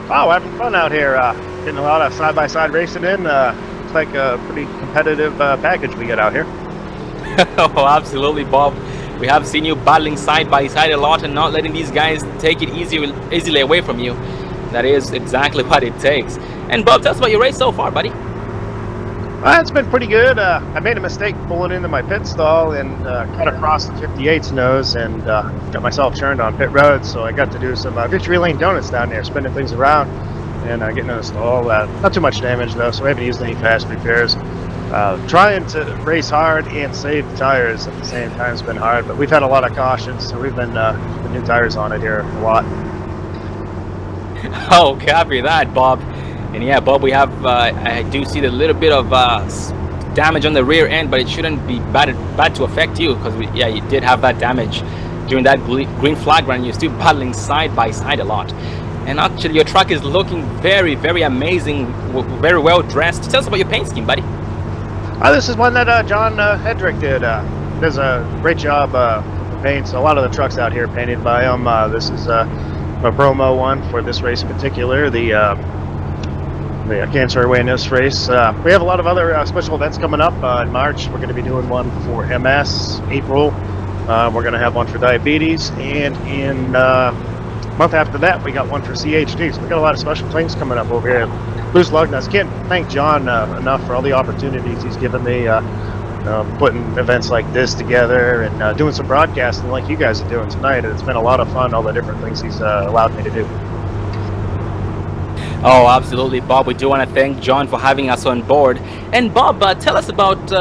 Oh, having fun out here. Getting a lot of side-by-side racing in. Looks like a pretty competitive package we get out here. Oh, absolutely, Bob. We have seen you battling side by side a lot and not letting these guys take it easily away from you. That is exactly what it takes. And Bob, tell us about your race so far, buddy. It's been pretty good. I made a mistake pulling into my pit stall and cut across the 58's nose and got myself turned on pit road. So I got to do some victory lane donuts down there, spinning things around and getting in the stall. Not too much damage though, so we haven't used any fast repairs. Trying to race hard and save the tires at the same time has been hard, but we've had a lot of cautions, so we've been putting new tires on it here a lot. Oh, copy that, Bob. And yeah, Bob, we have, I do see the little bit of damage on the rear end, but it shouldn't be bad to affect you, because yeah, you did have that damage during that green flag run. You're still battling side by side a lot. And actually, your truck is looking very, very amazing, very well dressed. Tell us about your paint scheme, buddy. This is one that John Hedrick did. Does a great job with the paints. A lot of the trucks out here painted by him. This is a promo one for this race in particular, the Cancer Awareness race. We have a lot of other special events coming up in March. We're going to be doing one for MS. April, we're going to have one for diabetes, and in month after that, we got one for CHD. So we got a lot of special things coming up over here. Lugnuts. Can't thank John enough for all the opportunities he's given me, putting events like this together and doing some broadcasting like you guys are doing tonight. It's been a lot of fun, all the different things he's allowed me to do. Oh, absolutely, Bob. We do want to thank John for having us on board. And Bob, tell us about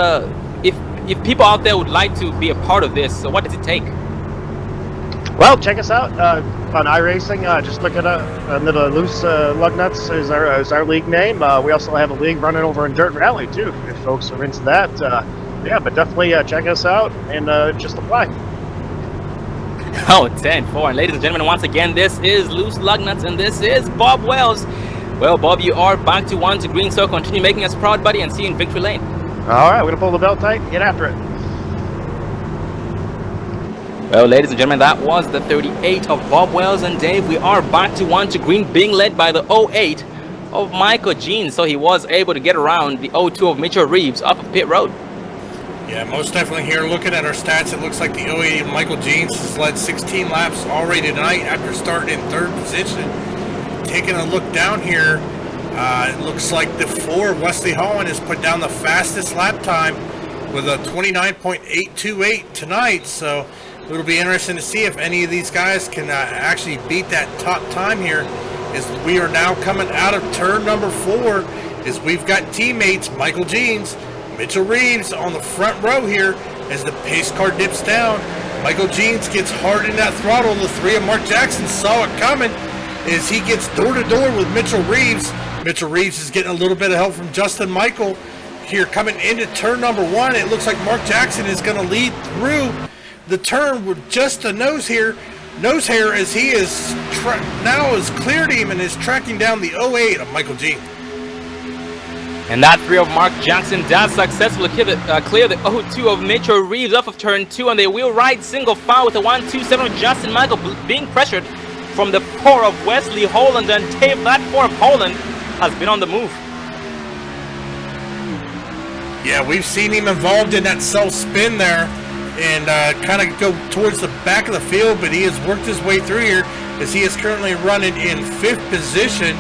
if people out there would like to be a part of this. So what does it take? Well, check us out on iRacing. Just look at under the Loose Lugnuts is our league name. We also have a league running over in Dirt Rally too, if folks are into that. Yeah, but definitely check us out and just apply. Oh, 10-4. And ladies and gentlemen, once again, this is Loose Lugnuts and this is Bob Wells. Well, Bob, you are back to 1 to green, so continue making us proud, buddy, and see you in victory lane. All right, we're gonna pull the belt tight and get after it. Well, ladies and gentlemen, that was the 38 of Bob Wells. And Dave, we are back to 1 to green, being led by the 08 of Michael Jean. So he was able to get around the 02 of Mitchell Reeves up of pit road. Yeah, most definitely here. Looking at our stats, it looks like the 08 of Michael Jeans has led 16 laps already tonight after starting in 3rd position. Taking a look down here, it looks like the 4 of Wesley Holland has put down the fastest lap time with a 29.828 tonight. So it'll be interesting to see if any of these guys can actually beat that top time here, as we are now coming out of turn number 4, as we've got teammates Michael Jeans, Mitchell Reeves on the front row here as the pace car dips down. Michael Jeans gets hard in that throttle. The 3 of Mark Jackson saw it coming as he gets door to door with Mitchell Reeves. Mitchell Reeves is getting a little bit of help from Justin Michael here coming into turn number 1. It looks like Mark Jackson is going to lead through the turn with just a nose hair as he is now has cleared him and is tracking down the 08 of Michael G. And that 3 of Mark Jackson does successfully clear the 02 of Mitchell Reeves off of turn 2, and they will ride single file with the 127 of Justin Michael being pressured from the 4 of Wesley Holland. And Dave, that 4 of Holland has been on the move. Yeah, we've seen him involved in that self spin there and kind of go towards the back of the field, but he has worked his way through here as he is currently running in 5th position.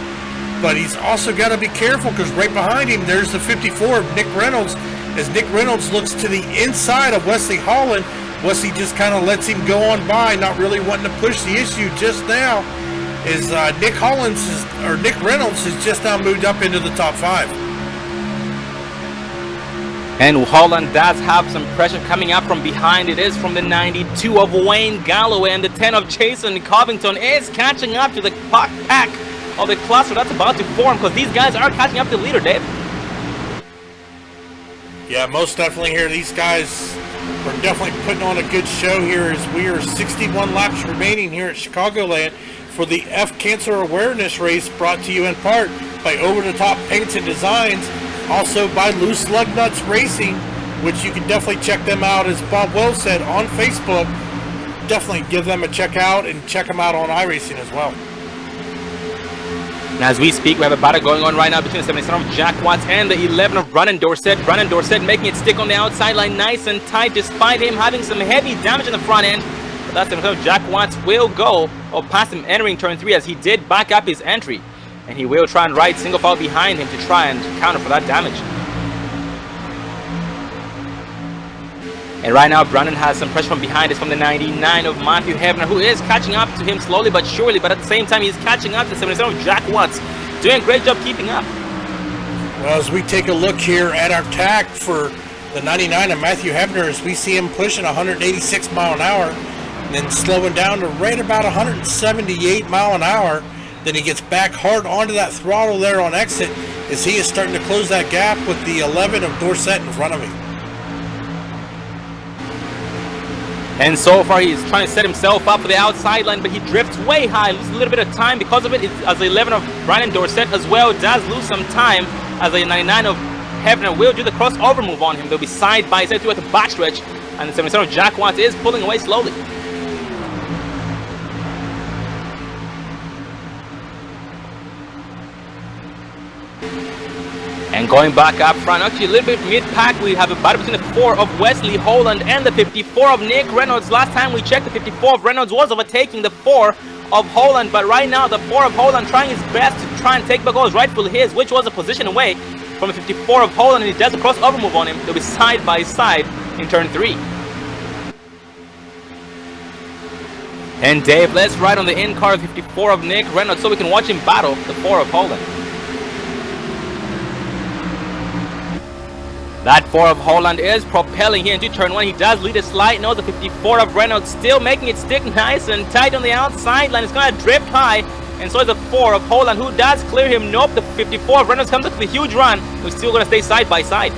But he's also got to be careful because right behind him there's the 54 of Nick Reynolds, as Nick Reynolds looks to the inside of Wesley Holland. Wesley just kind of lets him go on by, not really wanting to push the issue just now, as Nick Reynolds has just now moved up into the top 5. And Holland does have some pressure coming up from behind. It is from the 92 of Wayne Galloway, and the 10 of Jason Covington is catching up to the pack of the cluster that's about to form, because these guys are catching up to the leader, Dave. Yeah, most definitely here. These guys are definitely putting on a good show here as we are 61 laps remaining here at Chicagoland for the F Cancer Awareness Race, brought to you in part by Over the Top Paints and Designs, also by Loose Lugnuts Racing, which you can definitely check them out, as Bob Wells said, on Facebook. Definitely give them a check out and check them out on iRacing as well. And as we speak, we have a battle going on right now between the 77 of Jack Watts and the 11 of Brandon Dorsett. Brandon Dorsett making it stick on the outside line nice and tight, despite him having some heavy damage in the front end. But that's 77 of Jack Watts will go or past him entering turn 3, as he did back up his entry. And he will try and ride single file behind him to try and counter for that damage. And right now, Brandon has some pressure from behind. It's from the 99 of Matthew Hebner, who is catching up to him slowly but surely. But at the same time, he's catching up to 77 of Jack Watts. Doing a great job keeping up. Well, as we take a look here at our tag for the 99 of Matthew Hebner, as we see him pushing 186 mile an hour, and then slowing down to right about 178 mile an hour. Then he gets back hard onto that throttle there on exit, as he is starting to close that gap with the 11 of Dorsett in front of him. And so far, he's trying to set himself up for the outside line, but he drifts way high, loses a little bit of time because of it. As the 11 of Brandon Dorsett as well does lose some time, as the 99 of Hebner will do the crossover move on him. They'll be side by side throughout the backstretch, and the 77 of Jack Watts is pulling away slowly. And going back up front, actually a little bit mid-pack, we have a battle between the 4 of Wesley Holland and the 54 of Nick Reynolds. Last time we checked, the 54 of Reynolds was overtaking the 4 of Holland, but right now the 4 of Holland trying his best to try and take back what was rightfully his, which was a position away from the 54 of Holland, and he does a crossover move on him. They'll be side by side in turn 3. And Dave, let's ride on the in-car of 54 of Nick Reynolds so we can watch him battle the 4 of Holland. That 4 of Holland is propelling here into turn 1. He does lead a slight nose. The 54 of Reynolds still making it stick nice and tight on the outside line. It's going to drift high. And so is the 4 of Holland, who does clear him. Nope, the 54 of Reynolds comes up with a huge run. Who's still going to stay side by side.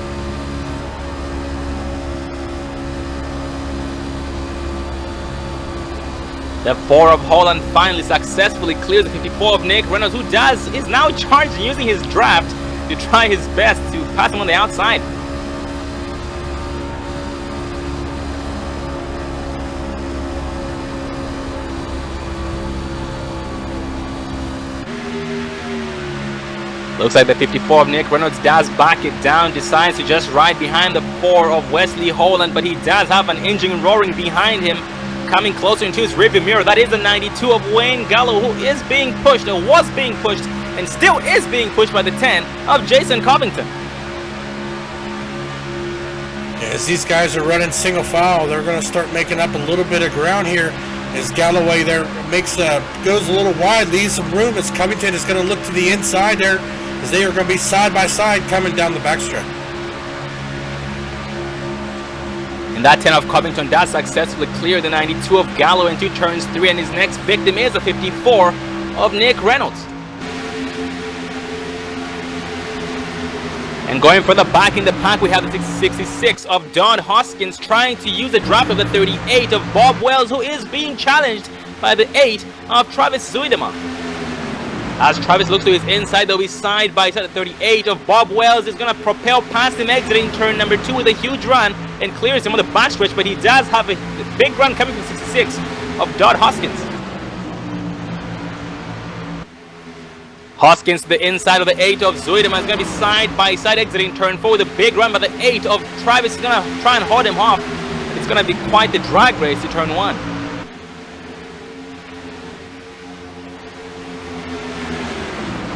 The 4 of Holland finally successfully clears the 54 of Nick Reynolds, who is now charged using his draft to try his best to pass him on the outside. Looks like the 54 of Nick Reynolds does back it down, decides to just ride behind the 4 of Wesley Holland, but he does have an engine roaring behind him, coming closer into his rearview mirror. That is the 92 of Wayne Gallo, who is being pushed, or was being pushed, and still is being pushed by the 10 of Jason Covington. As these guys are running single file, they're going to start making up a little bit of ground here. As Galloway there goes a little wide, leaves some room, as Covington is going to look to the inside there, as they are going to be side by side coming down the backstretch. And that 10 of Covington does successfully clear the 92 of Gallo into turns 3, and his next victim is the 54 of Nick Reynolds. And going for the back in the pack, we have the 66 of Don Hoskins trying to use the draft of the 38 of Bob Wells, who is being challenged by the 8 of Travis Zuidema. As Travis looks to his inside, they'll be side by side. The 38 of Bob Wells is going to propel past him, exiting turn number 2 with a huge run and clears him on the backstretch, but he does have a big run coming from 66 of Don Hoskins. Hoskins to the inside of the 8 of Zuidema is going to be side by side, exiting turn 4 with a big run, but the 8 of Travis is going to try and hold him off. It's going to be quite the drag race to turn 1.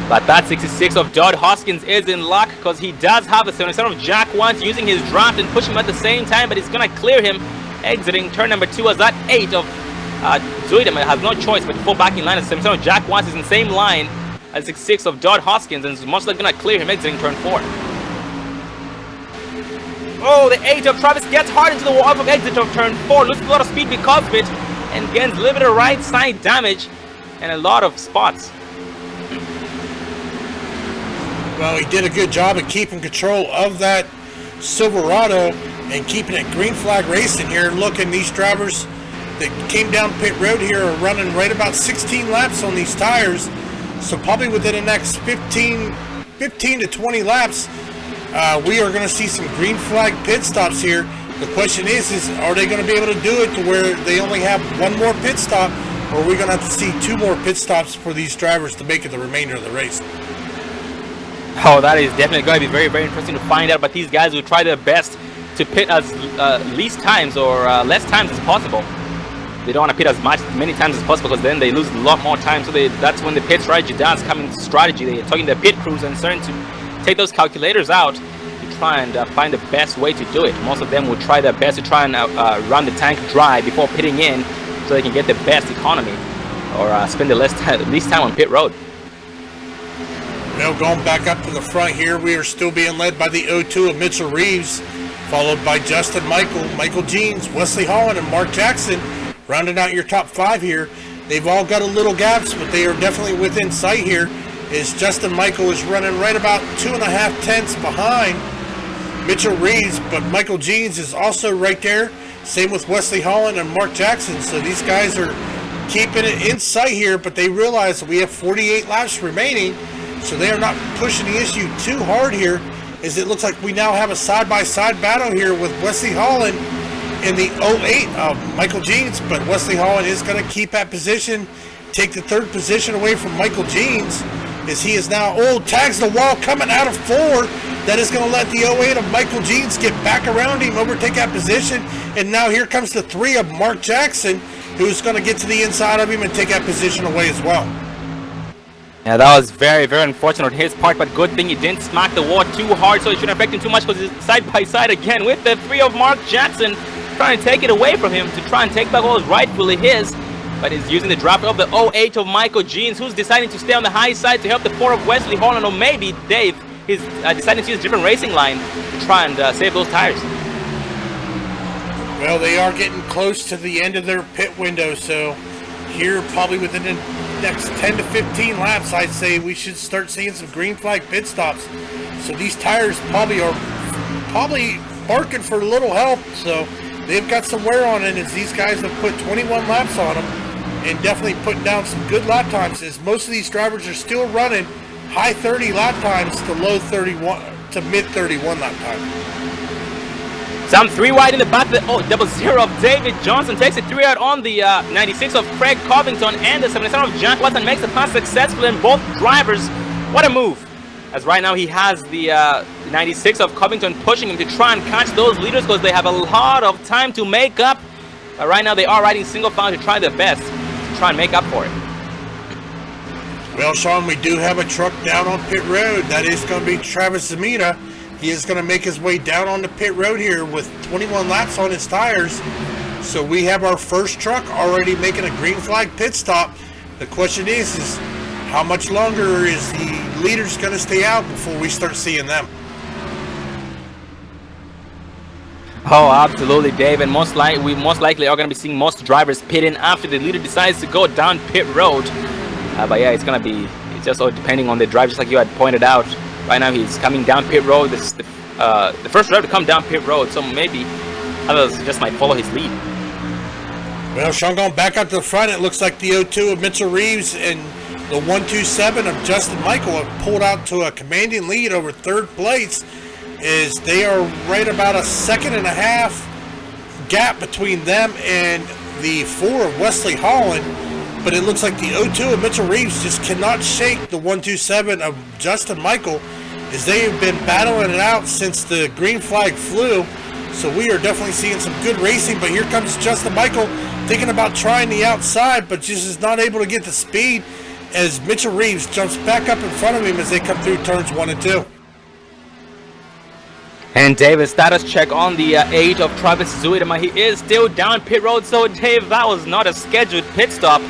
But that 66 of Dodd Hoskins is in luck, because he does have a 77 of Jack Watts using his draft and pushing him at the same time, but he's going to clear him, exiting turn number 2, as that 8 of Zuidema has no choice but to fall back in line. As 77 of Jack Watts is in the same line as 66 of Dodd Hoskins, and is most likely going to clear him, exiting turn 4. Oh, the 8 of Travis gets hard into the wall of exit of turn 4, loses a lot of speed because of it, and gains a little bit of right side damage and a lot of spots. Well, he did a good job of keeping control of that Silverado and keeping it green flag racing here. Looking, these drivers that came down pit road here are running right about 16 laps on these tires. So probably within the next 15 to 20 laps, we are going to see some green flag pit stops here. The question is are they going to be able to do it to where they only have one more pit stop, or are we going to have to see 2 more pit stops for these drivers to make it the remainder of the race? Oh, that is definitely going to be very, very interesting to find out. But these guys will try their best to pit as least times or less times as possible. They don't want to pit as many times as possible, because then they lose a lot more time. So that's when the pit strategy does come into strategy. They're talking to their pit crews and starting to take those calculators out to try and find the best way to do it. Most of them will try their best to try and run the tank dry before pitting in, so they can get the best economy or spend the least time on pit road. Now going back up to the front here, we are still being led by the 02 of Mitchell Reeves, followed by Justin Michael, Michael Jeans, Wesley Holland, and Mark Jackson, rounding out your top 5 here. They've all got a little gaps, but they are definitely within sight here, as Justin Michael is running right about 2.5 tenths behind Mitchell Reeves, but Michael Jeans is also right there. Same with Wesley Holland and Mark Jackson. So these guys are keeping it in sight here, but they realize that we have 48 laps remaining, so they are not pushing the issue too hard here, as it looks like we now have a side-by-side battle here with Wesley Holland in the 08 of Michael Jeans, but Wesley Holland is going to keep that position, take the 3rd position away from Michael Jeans, as he is now, tags the wall coming out of 4. That is going to let the 08 of Michael Jeans get back around him, overtake that position, and now here comes the 3 of Mark Jackson, who's going to get to the inside of him and take that position away as well. Yeah, that was very, very unfortunate on his part, but good thing he didn't smack the wall too hard, so it shouldn't affect him too much, because he's side by side again with the 3 of Mark Jackson, trying to take it away from him to try and take back what was rightfully his, but he's using the draft of the 08 of Michael Jeans, who's deciding to stay on the high side to help the 4 of Wesley Holland, or maybe Dave is deciding to use a different racing line to try and save those tires. Well, they are getting close to the end of their pit window, so here probably within the next 10 to 15 laps, I'd say we should start seeing some green flag pit stops. So these tires probably are barking for a little help, so they've got some wear on it, as these guys have put 21 laps on them and definitely putting down some good lap times, as most of these drivers are still running high 30 lap times to low 31 to mid 31 lap time. Some 3 wide in the back. The 00 of David Johnson takes it 3 out on the 96 of Craig Covington, and the 77 of Jack Watson makes the pass successful in both drivers. What a move! As right now he has the 96 of Covington pushing him to try and catch those leaders, because they have a lot of time to make up. But right now they are riding single file to try their best to try and make up for it. Well, Sean, we do have a truck down on pit road. That is going to be Travis Zamita. He is going to make his way down on the pit road here with 21 laps on his tires. So we have our first truck already making a green flag pit stop. The question is how much longer is the leaders going to stay out before we start seeing them? Oh, absolutely, Dave. And we most likely are going to be seeing most drivers pit in after the leader decides to go down pit road. But yeah, it's just all depending on the drive, just like you had pointed out. Right now he's coming down pit road. This is the first driver to come down pit road, so maybe others just might follow his lead. Well, Sean, going back up to the front, it looks like the 02 of Mitchell Reeves and the 127 of Justin Michael have pulled out to a commanding lead over 3rd place, as they are right about a 1.5 second gap between them and the 4 of Wesley Holland. But it looks like the 02 of Mitchell Reeves just cannot shake the 127 of Justin Michael, as they have been battling it out since the green flag flew. So we are definitely seeing some good racing, but here comes Justin Michael thinking about trying the outside, but just is not able to get the speed, as Mitchell Reeves jumps back up in front of him as they come through turns 1 and 2. And David, status check on the 8 of Travis Zuidema. He is still down pit road, so Dave, that was not a scheduled pit stop.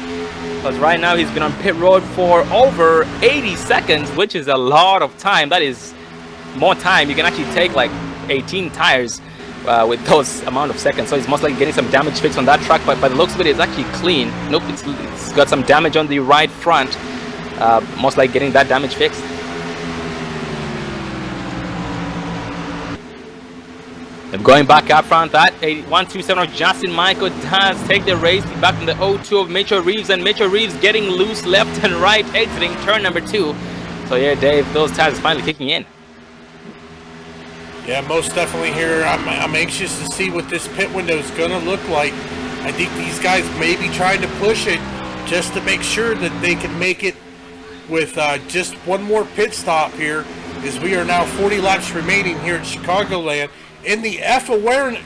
Because right now he's been on pit road for over 80 seconds, which is a lot of time. That is more time. You can actually take like 18 tires with those amount of seconds. So he's most likely getting some damage fixed on that truck, but by the looks of it, it's actually clean. Nope, it's got some damage on the right front. Most likely getting that damage fixed. They're going back up front. That 127 of Justin Michael does take the race back from the 02 of Mitchell Reeves, and Mitchell Reeves getting loose left and right, exiting turn number 2. So yeah, Dave, those tires are finally kicking in. Yeah, most definitely here. I'm anxious to see what this pit window is going to look like. I think these guys may be trying to push it just to make sure that they can make it with just one more pit stop here, as we are now 40 laps remaining here at Chicagoland in the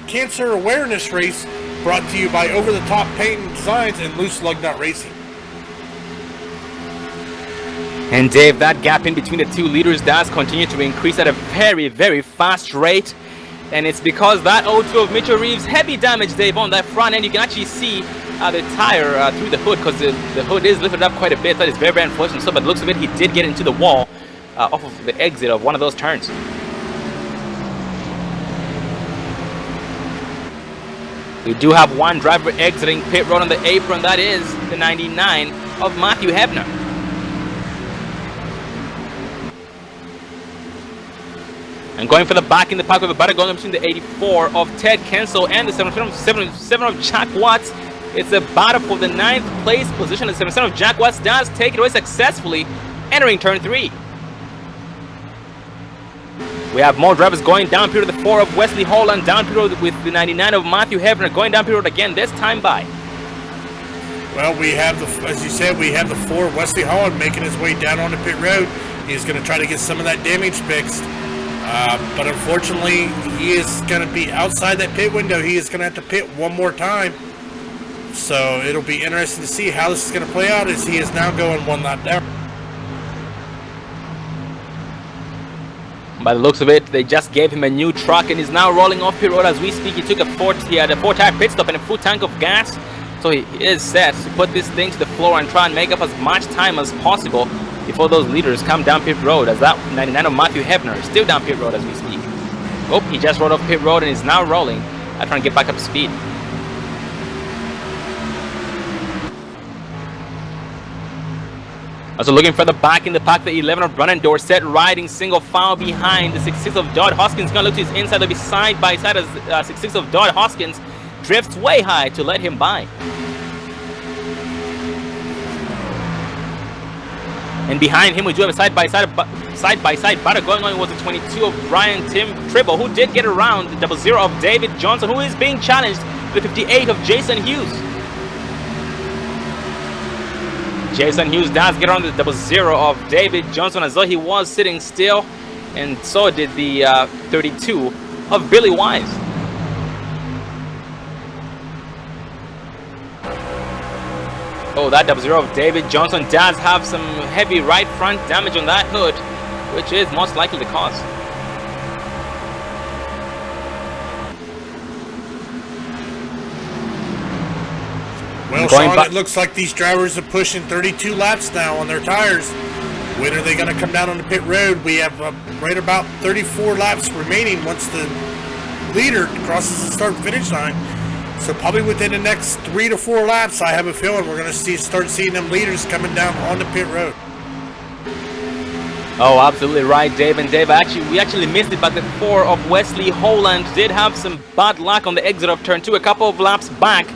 Cancer Awareness Race, brought to you by Over the Top Paint and Designs and Loose Lugnut Racing. And Dave, that gap in between the two leaders does continue to increase at a very, very fast rate. And it's because that 02 of Mitchell Reeves, heavy damage, Dave, on that front end. You can actually see the tire through the hood, because the hood is lifted up quite a bit. That is very, very unfortunate. So, but looks of it, he did get into the wall off of the exit of one of those turns. We do have one driver exiting pit road on the apron. That is the 99 of Matthew Hebner. And going for the back in the pack with a battle going between the 84 of Ted Kensel and the 77 of Jack Watts. It's a battle for the 9th place position. The 77 of Jack Watts does take it away successfully, entering turn 3. We have more drivers going down pit road. The 4 of Wesley Holland down pit road with the 99 of Matthew Hebner going down pit road again, this time by. Well, we have as you said, we have the 4 Wesley Holland making his way down onto pit road. He's going to try to get some of that damage fixed. But unfortunately, he is going to be outside that pit window. He is going to have to pit one more time. So it'll be interesting to see how this is going to play out, as he is now going one lap down. By the looks of it, they just gave him a new truck, and he's now rolling off pit road as we speak. He took he had a 4-tire pit stop and a full tank of gas. So he is set to put this thing to the floor and try and make up as much time as possible before those leaders come down pit road, as that 99 of Matthew Hebner is still down pit road as we speak. Oh, he just rolled off pit road and is now rolling, trying to get back up to speed. Also looking for the back in the pack, the 11 of Brandon Dorsett riding single file behind the 66 of Dodd Hoskins. Gonna look to his inside, they'll be side by side as 66 of Dodd Hoskins drifts way high to let him by. And behind him we do have a side-by-side battle going on. It was the 22 of Brian Tim Tribble, who did get around the 00 of David Johnson, who is being challenged, the 58 of Jason Hughes. Jason Hughes does get around the 00 of David Johnson, as though he was sitting still, and so did the 32 of Billy Wise. Oh, that 00 of David Johnson does have some heavy right front damage on that hood, which is most likely the cause. Well, Sean, it looks like these drivers are pushing 32 laps now on their tires. When are they going to come down on the pit road? We have right about 34 laps remaining once the leader crosses the start-finish line. So probably within the next 3 to 4 laps, I have a feeling we're going to start seeing them leaders coming down on the pit road. Oh, absolutely right, Dave. And Dave, we actually missed it, but the 4 of Wesley Holland did have some bad luck on the exit of turn 2 a couple of laps back,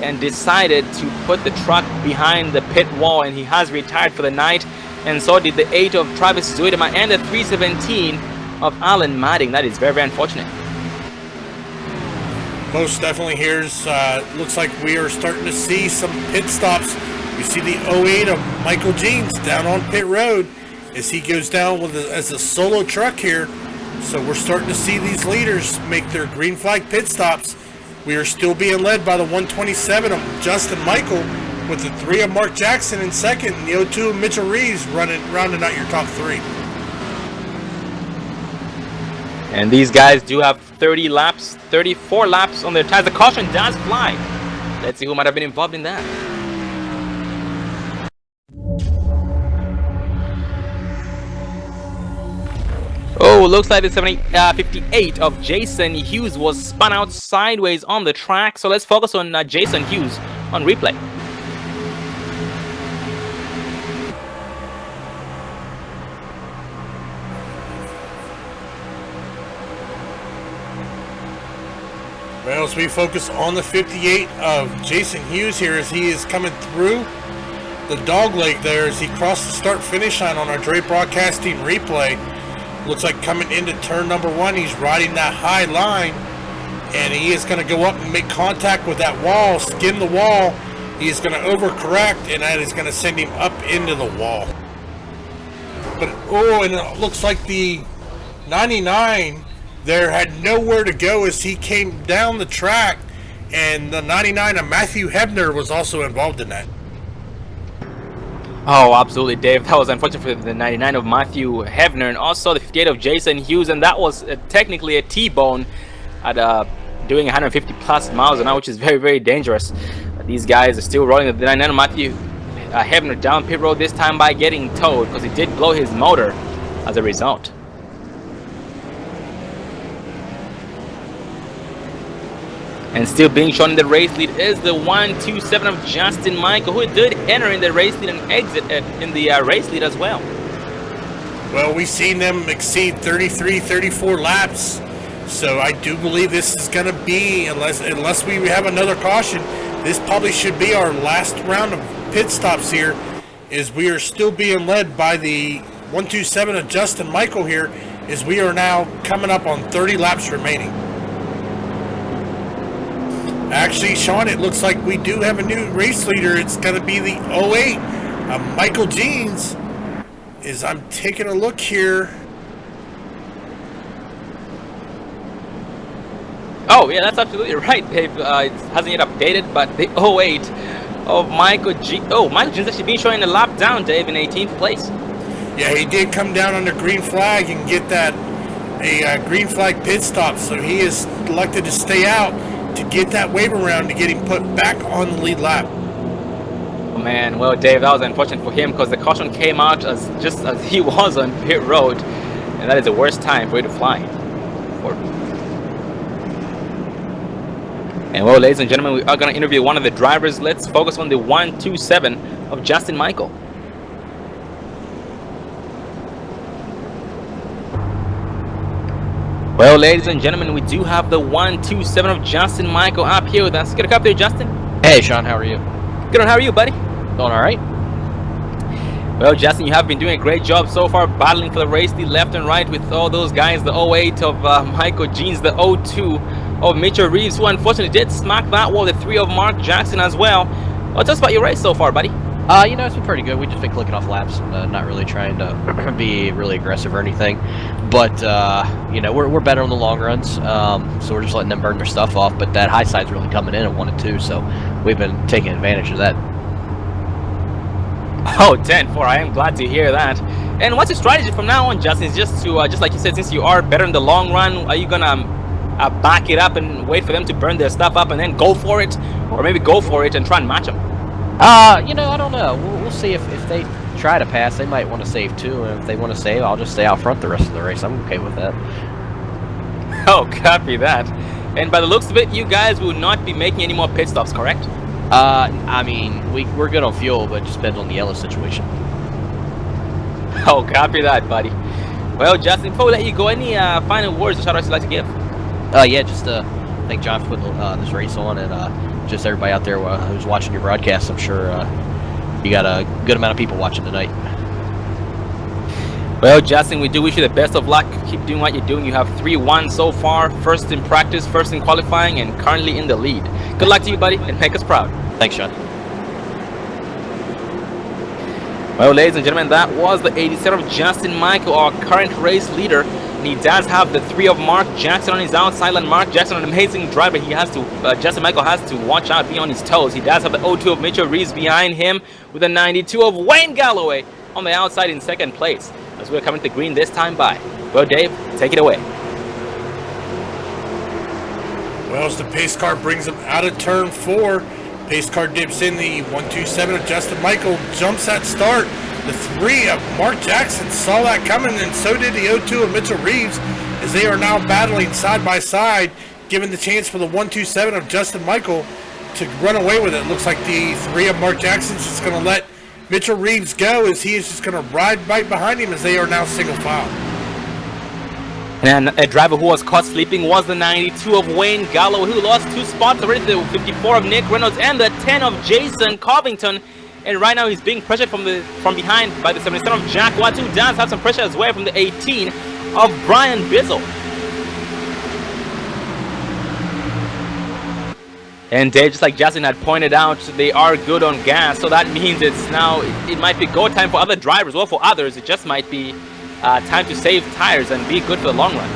and decided to put the truck behind the pit wall, and he has retired for the night. And so did the 8 of Travis Zuidema and the 317 of Alan Madding. That is very, very unfortunate. Most definitely. Here's looks like we are starting to see some pit stops. We see the 08 of Michael Jeans down on pit road as he goes down as a solo truck here. So we're starting to see these leaders make their green flag pit stops. We are still being led by the 127 of Justin Michael, with the 3 of Mark Jackson in second, and the 02 of Mitchell Reeves rounding out your top 3. And these guys do have 34 laps on their tires. The caution does fly. Let's see who might have been involved in that. Oh, looks like the 58 of Jason Hughes was spun out sideways on the track. So let's focus on Jason Hughes on replay. as we focus on the 58 of Jason Hughes here as he is coming through the dog leg there as he crossed the start-finish line on our Dre Broadcasting replay. Looks like coming into turn number 1, he's riding that high line, and he is going to go up and make contact with that wall, skim the wall. He is going to overcorrect, and that is going to send him up into the wall. But, oh, and it looks like the 99 there had nowhere to go as he came down the track, and the 99 of Matthew Hebner was also involved in that. Oh, absolutely, Dave. That was unfortunate for the 99 of Matthew Hebner and also the 58 of Jason Hughes, and that was technically a T-bone at doing 150 plus miles an hour, which is very, very dangerous. These guys are still rolling the 99 of Matthew Hebner down pit road, this time by getting towed because he did blow his motor as a result. And still being shown in the race lead is the 127 of Justin Michael, who did enter in the race lead and exit in the race lead as well. Well, we've seen them exceed 33, 34 laps. So I do believe this is going to be, unless we have another caution, this probably should be our last round of pit stops here, as we are still being led by the 127 of Justin Michael here, as we are now coming up on 30 laps remaining. Actually, Sean, it looks like we do have a new race leader. It's going to be the 08 of Michael Jeans. As I'm taking a look here. Oh, yeah, that's absolutely right, Dave. It hasn't yet updated, but the 08 of Michael Jeans. Oh, Michael Jeans actually being shown in a lap down, Dave, in 18th place. Yeah, he did come down under green flag and get that a green flag pit stop, so he is elected to stay out to get that wave around to get him put back on the lead lap. Oh man, well, Dave, that was unfortunate for him because the caution came out just as he was on pit road, and that is the worst time for you to fly. And well, ladies and gentlemen, we are going to interview one of the drivers. Let's focus on the 127 of Justin Michael. Well, ladies and gentlemen, we do have the 127 of Justin Michael up here with us. Get a up there, Justin. Hey, Sean, how are you? Good on, how are you, buddy? Doing all right. Well, Justin, you have been doing a great job so far, battling for the race lead left and right with all those guys, the 08 of Michael Jeans, the 02 of Mitchell Reeves, who unfortunately did smack that wall, the 3 of Mark Jackson as well. Well, tell us about your race so far, buddy. You know, it's been pretty good. We've just been clicking off laps and not really trying to be really aggressive or anything. But, you know, we're better on the long runs, so we're just letting them burn their stuff off. But that high side's really coming in at 1 and 2, so we've been taking advantage of that. Oh, 10-4, I am glad to hear that. And what's your strategy from now on, Justin? Is just to, just like you said, since you are better in the long run, are you going to back it up and wait for them to burn their stuff up and then go for it? Or maybe go for it and try and match them? You know, I don't know. We'll see if they try to pass. They might want to save too, and if they want to save, I'll just stay out front the rest of the race. I'm okay with that. Oh, copy that. And by the looks of it, you guys will not be making any more pit stops, correct? I mean, we're good on fuel, but it just depends on the yellow situation. Oh, copy that, buddy. Well, Justin, before we let you go, any final words or shout-outs you'd like to give? Yeah, just thank John for putting this race on, and just everybody out there who's watching your broadcast. I'm sure you got a good amount of people watching tonight. Well, Justin, we do wish you the best of luck. Keep doing what you're doing. You have 3-1 so far, first in practice, first in qualifying, and currently in the lead. Good luck to you, buddy, and make us proud. Thanks, Sean. Well, ladies and gentlemen, that was the 87 of Justin Michael, our current race leader. And he does have the 3 of Mark Jackson on his outside line. Mark Jackson, an amazing driver. He has to, Justin Michael has to watch out, be on his toes. He does have the 02 of Mitchell Reeves behind him with a 92 of Wayne Galloway on the outside in second place. As we're coming to green this time by. Well, Dave, take it away. Well, as the pace car brings him out of turn 4, pace car dips in. The 127 of Justin Michael jumps that start. The 3 of Mark Jackson saw that coming, and so did the 02 of Mitchell Reeves, as they are now battling side by side, giving the chance for the 127 of Justin Michael to run away with it. Looks like the 3 of Mark Jackson is just going to let Mitchell Reeves go, as he is just going to ride right behind him, as they are now single file. And a driver who was caught sleeping was the 92 of Wayne Gallo, who lost 2 spots already, the 54 of Nick Reynolds and the 10 of Jason Covington. And right now he's being pressured from behind by the 77 of Jack Watts, who does have some pressure as well from the 18 of Brian Bizzle. And Dave, just like Justin had pointed out, they are good on gas, so that means it's now, it might be go time for other drivers, or for others, it just might be time to save tires and be good for the long run.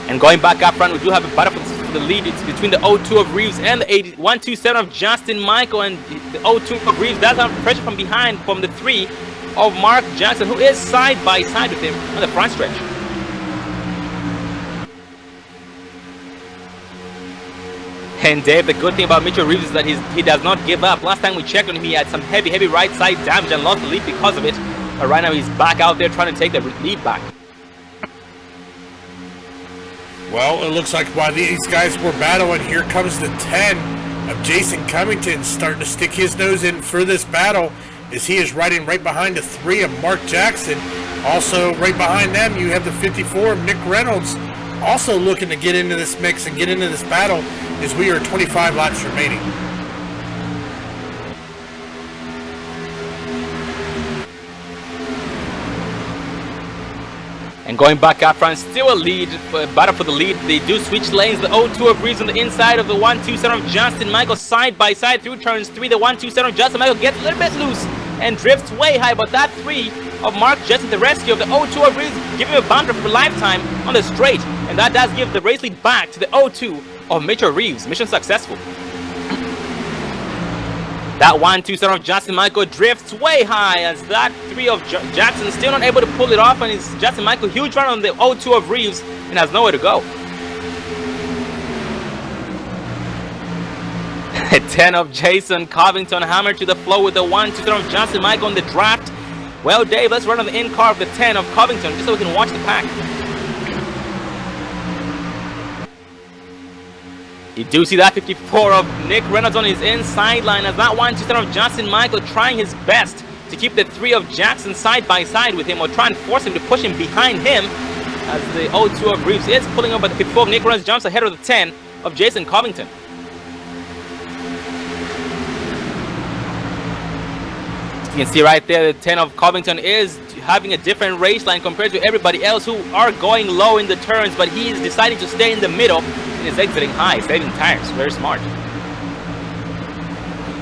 And going back up front, we do have a battle for the lead. It's between the 02 of Reeves and the 127 of Justin Michael, and the 02 of Reeves does have pressure from behind from the 3 of Mark Jackson, who is side by side with him on the front stretch. And Dave, the good thing about Mitchell Reeves is that he does not give up. Last time we checked on him, he had some heavy right side damage and lost the lead because of it. But right now he's back out there trying to take the lead back. Well, it looks like while these guys were battling, here comes the 10 of Jason Covington starting to stick his nose in for this battle, as he is riding right behind the 3 of Mark Jackson. Also right behind them you have the 54 of Nick Reynolds, also looking to get into this mix and get into this battle, as we are 25 laps remaining. And going back up front, still a lead, battle for the lead. They do switch lanes. The 02 of Reeves on the inside of the 127 of Justin Michael, side by side through turns 3. The 127 of Justin Michael gets a little bit loose and drifts way high, but that 3 of Mark Jackson, the rescue of the 02 of Reeves, give him a bumper for a lifetime on the straight, and that does give the race lead back to the 02 of Mitchell Reeves. Mission successful. That 127 of Justin Michael drifts way high, as that 3 of Jackson still not able to pull it off, and it's Justin Michael, huge run on the 02 of Reeves, and has nowhere to go. 10 of Jason Covington hammered to the floor with the 127 of Justin Michael on the draft. Well, Dave, let's run on the in car of the 10 of Covington just so we can watch the pack. You do see that 54 of Nick Reynolds on his inside line, as that 127 of Justin Michael trying his best to keep the 3 of Jackson side by side with him, or try and force him to push him behind him, as the 02 of Reeves is pulling up, but the 54 of Nick Reynolds jumps ahead of the 10 of Jason Covington. You can see right there the 10 of Covington is having a different race line compared to everybody else who are going low in the turns, but he is deciding to stay in the middle and is exiting high, saving tires. Very smart.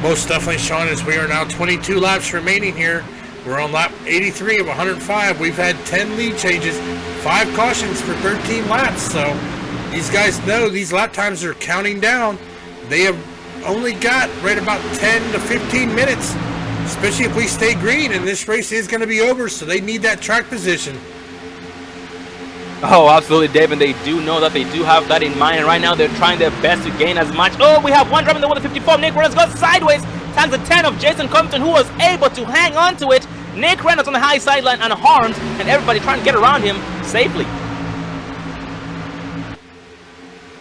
Most definitely, Sean, as we are now 22 laps remaining here. We're on lap 83 of 105. We've had 10 lead changes, 5 cautions for 13 laps. So these guys know these lap times are counting down. They have only got right about 10 to 15 minutes, especially if we stay green, and this race is going to be over, so they need that track position. Oh, absolutely, Dave, and they do know that they do have that in mind, and right now they're trying their best to gain as much. Oh, we have one driver in the 54. Nick Reynolds goes sideways, tags the 10 of Jason Covington, who was able to hang on to it. Nick Reynolds on the high sideline unharmed, and everybody trying to get around him safely.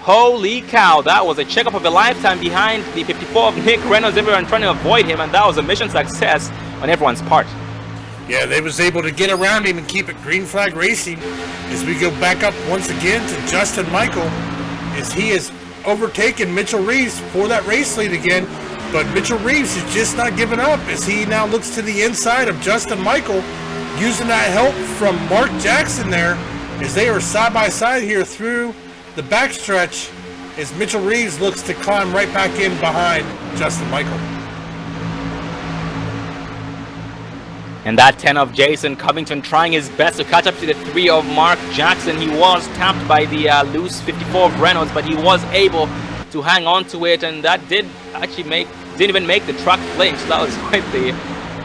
Holy cow, that was a checkup of a lifetime behind the 54 of Nick Reynolds. Everyone trying to avoid him, and that was a mission success on everyone's part. Yeah, they was able to get around him and keep it green flag racing, as we go back up once again to Justin Michael, as he has overtaken Mitchell Reeves for that race lead again. But Mitchell Reeves is just not giving up, as he now looks to the inside of Justin Michael, using that help from Mark Jackson there, as they are side by side here through the backstretch, as Mitchell Reeves looks to climb right back in behind Justin Michael. And that 10 of Jason Covington trying his best to catch up to the 3 of Mark Jackson. He was tapped by the loose 54 of Reynolds, but he was able to hang on to it, and that did actually didn't even make the truck flinch. That was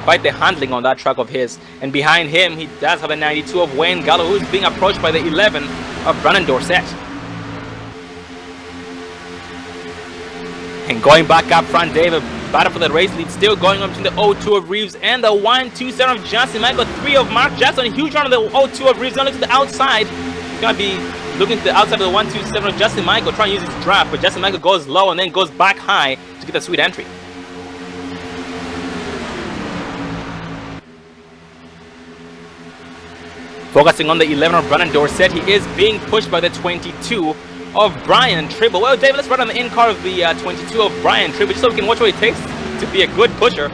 quite the handling on that truck of his. And behind him, he does have a 92 of Wayne Gallo, who's being approached by the 11 of Brandon Dorsett. And going back up front, David, battle for the race lead still going on between the 02 of Reeves and the 127 of Justin Michael. 3 of Mark Jackson, a huge run of the 02 of Reeves. Gonna look to the outside. Gonna be looking to the outside of the 127 of Justin Michael, trying to use his draft, but Justin Michael goes low and then goes back high to get a sweet entry. Focusing on the 11 of Brandon Dorsett, he is being pushed by the 22 of Brian Tribble. Well, David, let's run on the in-car of the 22 of Brian Tribble so we can watch what it takes to be a good pusher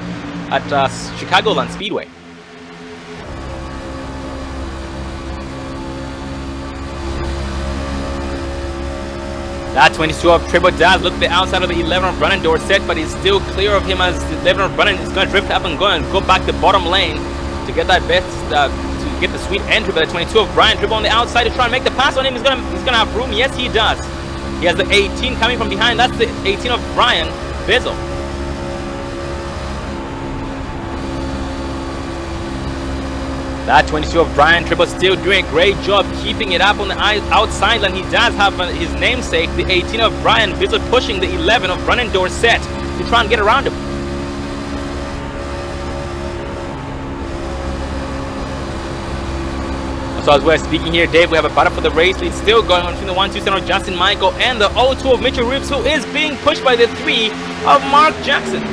at Chicagoland Speedway. That 22 of Tribble does look at the outside of the 11 of Brandon Dorsett, but he's still clear of him as the 11 of Brandon is going to drift up and go back the bottom lane to get that best, to get the sweet entry by the 22 of Brian Tribble on the outside to try and make the pass on him. He's gonna have room. Yes, he does. He has the 18 coming from behind. That's the 18 of Brian Bizzle. That 22 of Brian Tribble still doing a great job keeping it up on the outside line. He does have his namesake, the 18 of Brian Bizzle, pushing the 11 of Brandon Dorsett to try and get around him. So as we're speaking here, Dave, we have a battle for the race lead still going on between the 1-2 of Justin Michael and the 0-2 of Mitchell Reeves, who is being pushed by the 3 of Mark Jackson.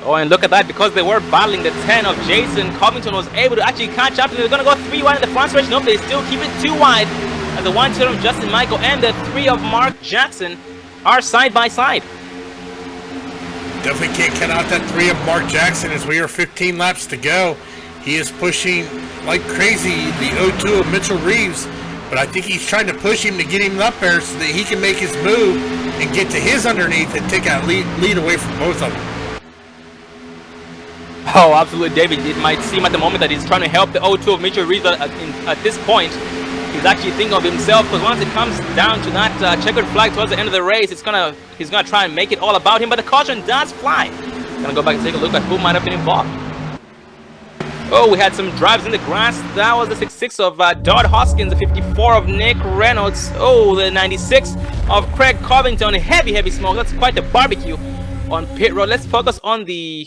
Oh, and look at that, because they were battling, the 10 of Jason Covington was able to actually catch up, and they're going to go 3 wide in the front stretch. Nope, they still keep it 2 wide as the 1-2 of Justin Michael and the 3 of Mark Jackson are side by side. Definitely can't cut out that 3 of Mark Jackson as we are 15 laps to go. He is pushing like crazy the 0-2 of Mitchell Reeves, but I think he's trying to push him to get him up there so that he can make his move and get to his underneath and take that lead away from both of them. Oh, absolutely, David. It might seem at the moment that he's trying to help the 0-2 of Mitchell Reeves at this point. He's actually thinking of himself, because once it comes down to that checkered flag towards the end of the race, he's gonna try and make it all about him. But the caution does fly. Gonna go back and take a look at who might have been involved. Oh, we had some drives in the grass. That was the 66 of Dodd Hoskins, the 54 of Nick Reynolds. Oh, the 96 of Craig Covington. Heavy smoke. That's quite the barbecue on pit road. Let's focus on the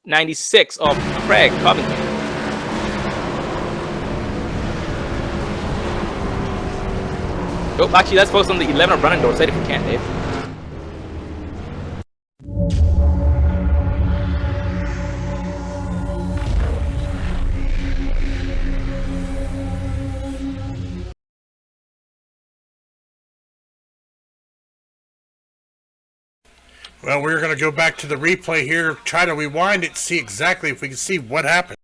96 of Craig Covington. Oh, actually, let's focus on the 11 of Brandon Dorsett if we can, Dave. Well, we're going to go back to the replay here, try to rewind it, see exactly if we can see what happened.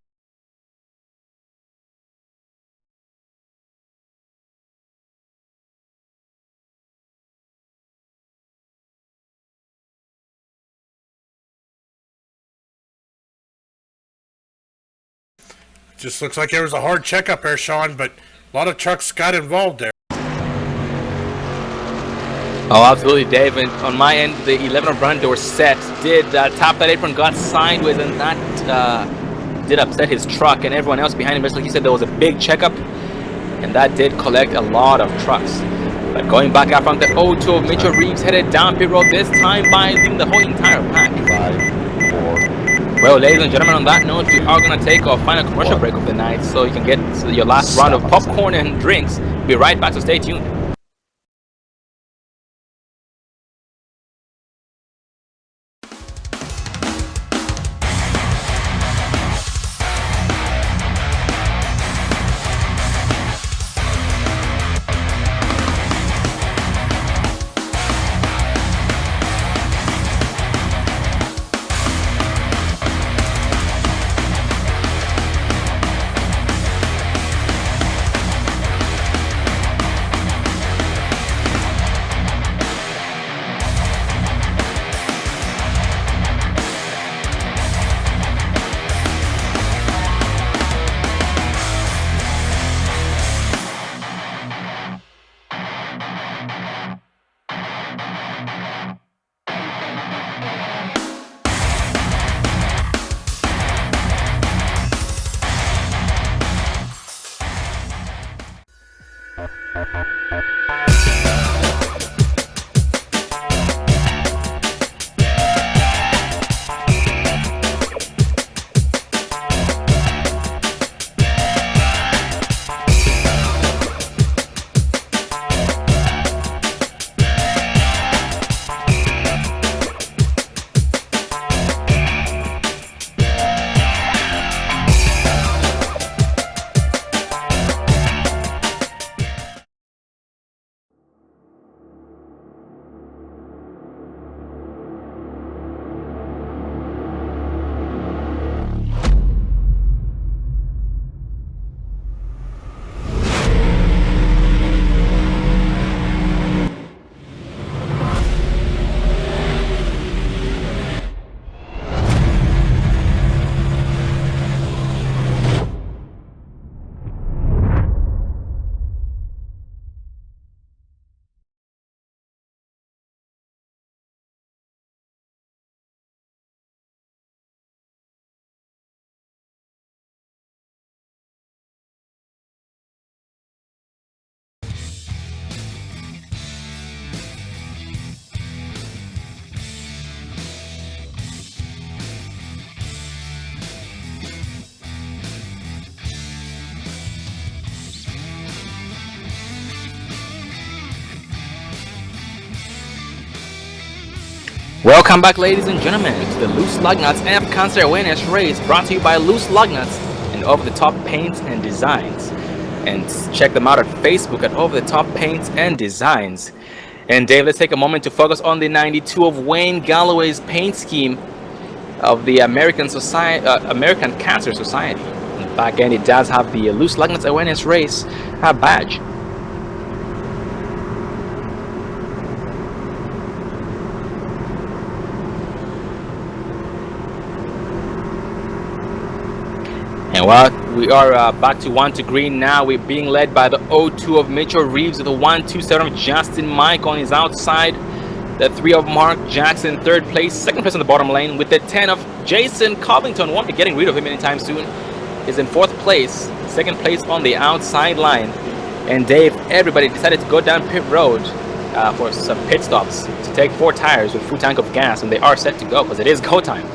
Just looks like there was a hard checkup there, Sean, but a lot of trucks got involved there. Oh, absolutely, Dave. And on my end, the 11 of Brandon Dorsett did tap that apron, got sideways, and that did upset his truck and everyone else behind him. Just like he said, there was a big checkup, and that did collect a lot of trucks. But going back out front, the 0-2 of Mitchell Reeves headed down pit road, this time by leaving the whole entire pack. 5, 4. Well, ladies and gentlemen, on that note, we are going to take our final commercial break of the night, so you can get your last round of popcorn and drinks. We'll be right back, so stay tuned. Welcome back, ladies and gentlemen, to the Loose Lugnuts F Cancer Awareness Race, brought to you by Loose Lugnuts and Over the Top Paints and Designs. And check them out at Facebook at Over the Top Paints and Designs. And Dave, let's take a moment to focus on the 92 of Wayne Galloway's paint scheme of the American Cancer Society. And back end, it does have the Loose Lugnuts Awareness Race badge. And while we are back to 1 to green now, we're being led by the 0-2 of Mitchell Reeves with the 1-2-7 of Justin Mike on his outside. The 3 of Mark Jackson, third place, second place on the bottom lane, with the 10 of Jason Covington. Won't be getting rid of him anytime soon. Is in fourth place, second place on the outside line. And Dave, everybody decided to go down pit road for some pit stops to take 4 tires with full tank of gas, and they are set to go because it is go time.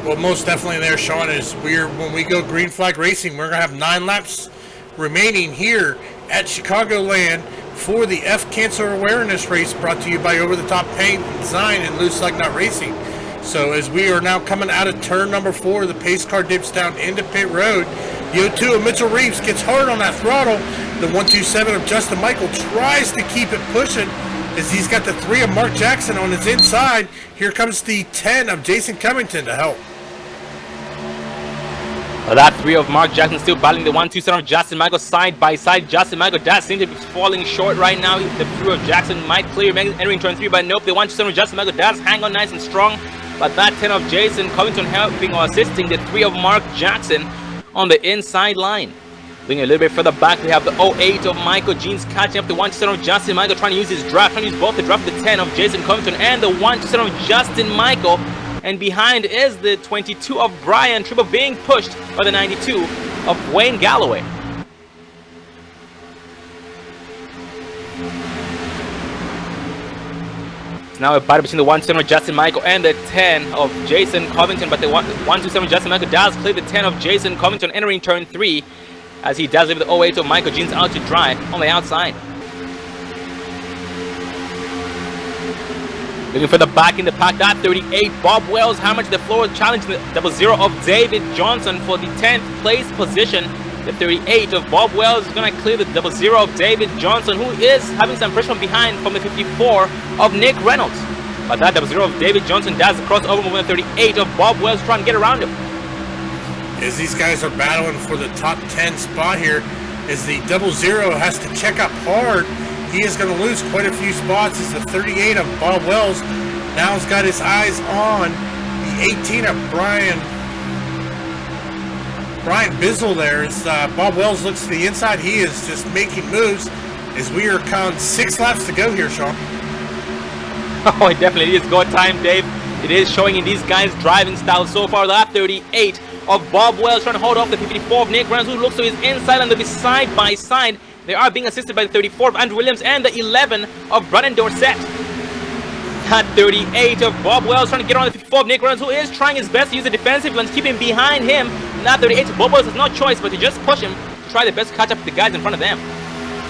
Well, most definitely there, Sean, is when we go green flag racing, we're going to have 9 laps remaining here at Chicagoland for the F Cancer Awareness Race, brought to you by Over the Top Paint Design and Loose Lugnut Racing. So as we are now coming out of turn number 4, the pace car dips down into pit road. The 0-2 of Mitchell Reeves gets hard on that throttle. The 1-2-7 of Justin Michael tries to keep it pushing, as he's got the 3 of Mark Jackson on his inside. Here comes the 10 of Jason Covington to help. That 3 of Mark Jackson still battling the 1-2-7 of Justin Michael side by side. Justin Michael does seem to be falling short right now. The 3 of Jackson might clear entering turn 3, but nope, the 1-2-7 of Justin Michael does hang on nice and strong. But that 10 of Jason Covington helping or assisting the 3 of Mark Jackson on the inside line. Looking a little bit further back, we have the 0-8 of Michael Jeans catching up the 1-2-7 of Justin Michael, trying to use his draft, trying to use both the draft, the 10 of Jason Covington and the 1-2-7 of Justin Michael. And behind is the 22 of Brian Triple being pushed by the 92 of Wayne Galloway. It's now a battle between the 1-2-7 of Justin Michael and the 10 of Jason Covington, but the 1-2-7 Justin Michael does clear the 10 of Jason Covington entering turn 3, as he does leave the 0-8 of Michael Jeans out to drive on the outside. Looking for the back in the pack, that 38, Bob Wells hammered to the floor, challenging the 0-0 of David Johnson for the 10th place position. The 38 of Bob Wells is going to clear the 0-0 of David Johnson, who is having some pressure from behind from the 54 of Nick Reynolds. But that 0-0 of David Johnson does cross over with the 38 of Bob Wells, trying to get around him. As these guys are battling for the top 10 spot here, as the 0-0 has to check up hard. He is going to lose quite a few spots as the 38 of Bob Wells now has got his eyes on the 18 of Brian Bizzle there. As Bob Wells looks to the inside, he is just making moves as we are counting 6 laps to go here, Sean. Oh, it definitely is go time, Dave. It is showing in these guys' driving style so far. Lap 38 of Bob Wells trying to hold off the 54 of Nick Reynolds, who looks to his inside and they'll be side by side. They are being assisted by the 34 of Andrew Williams and the 11 of Brandon Dorsett. That 38 of Bob Wells trying to get on the 54 of Nick Reynolds, who is trying his best to use the defensive and keep him behind him. And that 38 of Bob Wells has no choice but to just push him to try the best to catch up with the guys in front of them.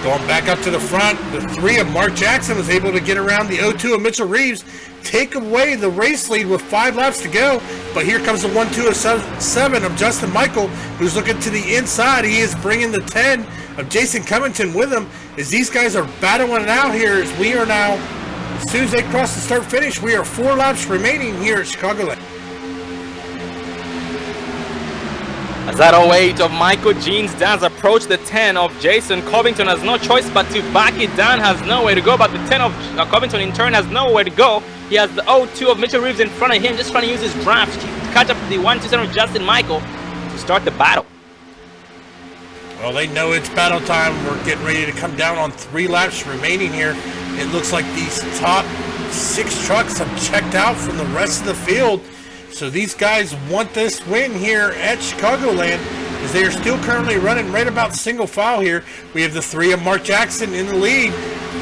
Going back up to the front, the 3 of Mark Jackson was able to get around the 0-2 of Mitchell Reeves, take away the race lead with 5 laps to go. But here comes the 1-2-7 of Justin Michael, who's looking to the inside. He is bringing the 10 of Jason Covington with him, as these guys are battling it out here. As we are now, as soon as they cross the start finish, we are 4 laps remaining here at Chicagoland. As that 0-8 of Michael Jeans does approach the 10 of Jason Covington, has no choice but to back it down, has nowhere to go, but the 10 of Covington in turn has nowhere to go. He has the 0-2 of Mitchell Reeves in front of him, just trying to use his draft to catch up to the 1-2-7 of Justin Michael to start the battle. Well, they know it's battle time. We're getting ready to come down on 3 laps remaining here. It looks like these top 6 trucks have checked out from the rest of the field. So these guys want this win here at Chicagoland, as they are still currently running right about single file here. We have the 3 of Mark Jackson in the lead,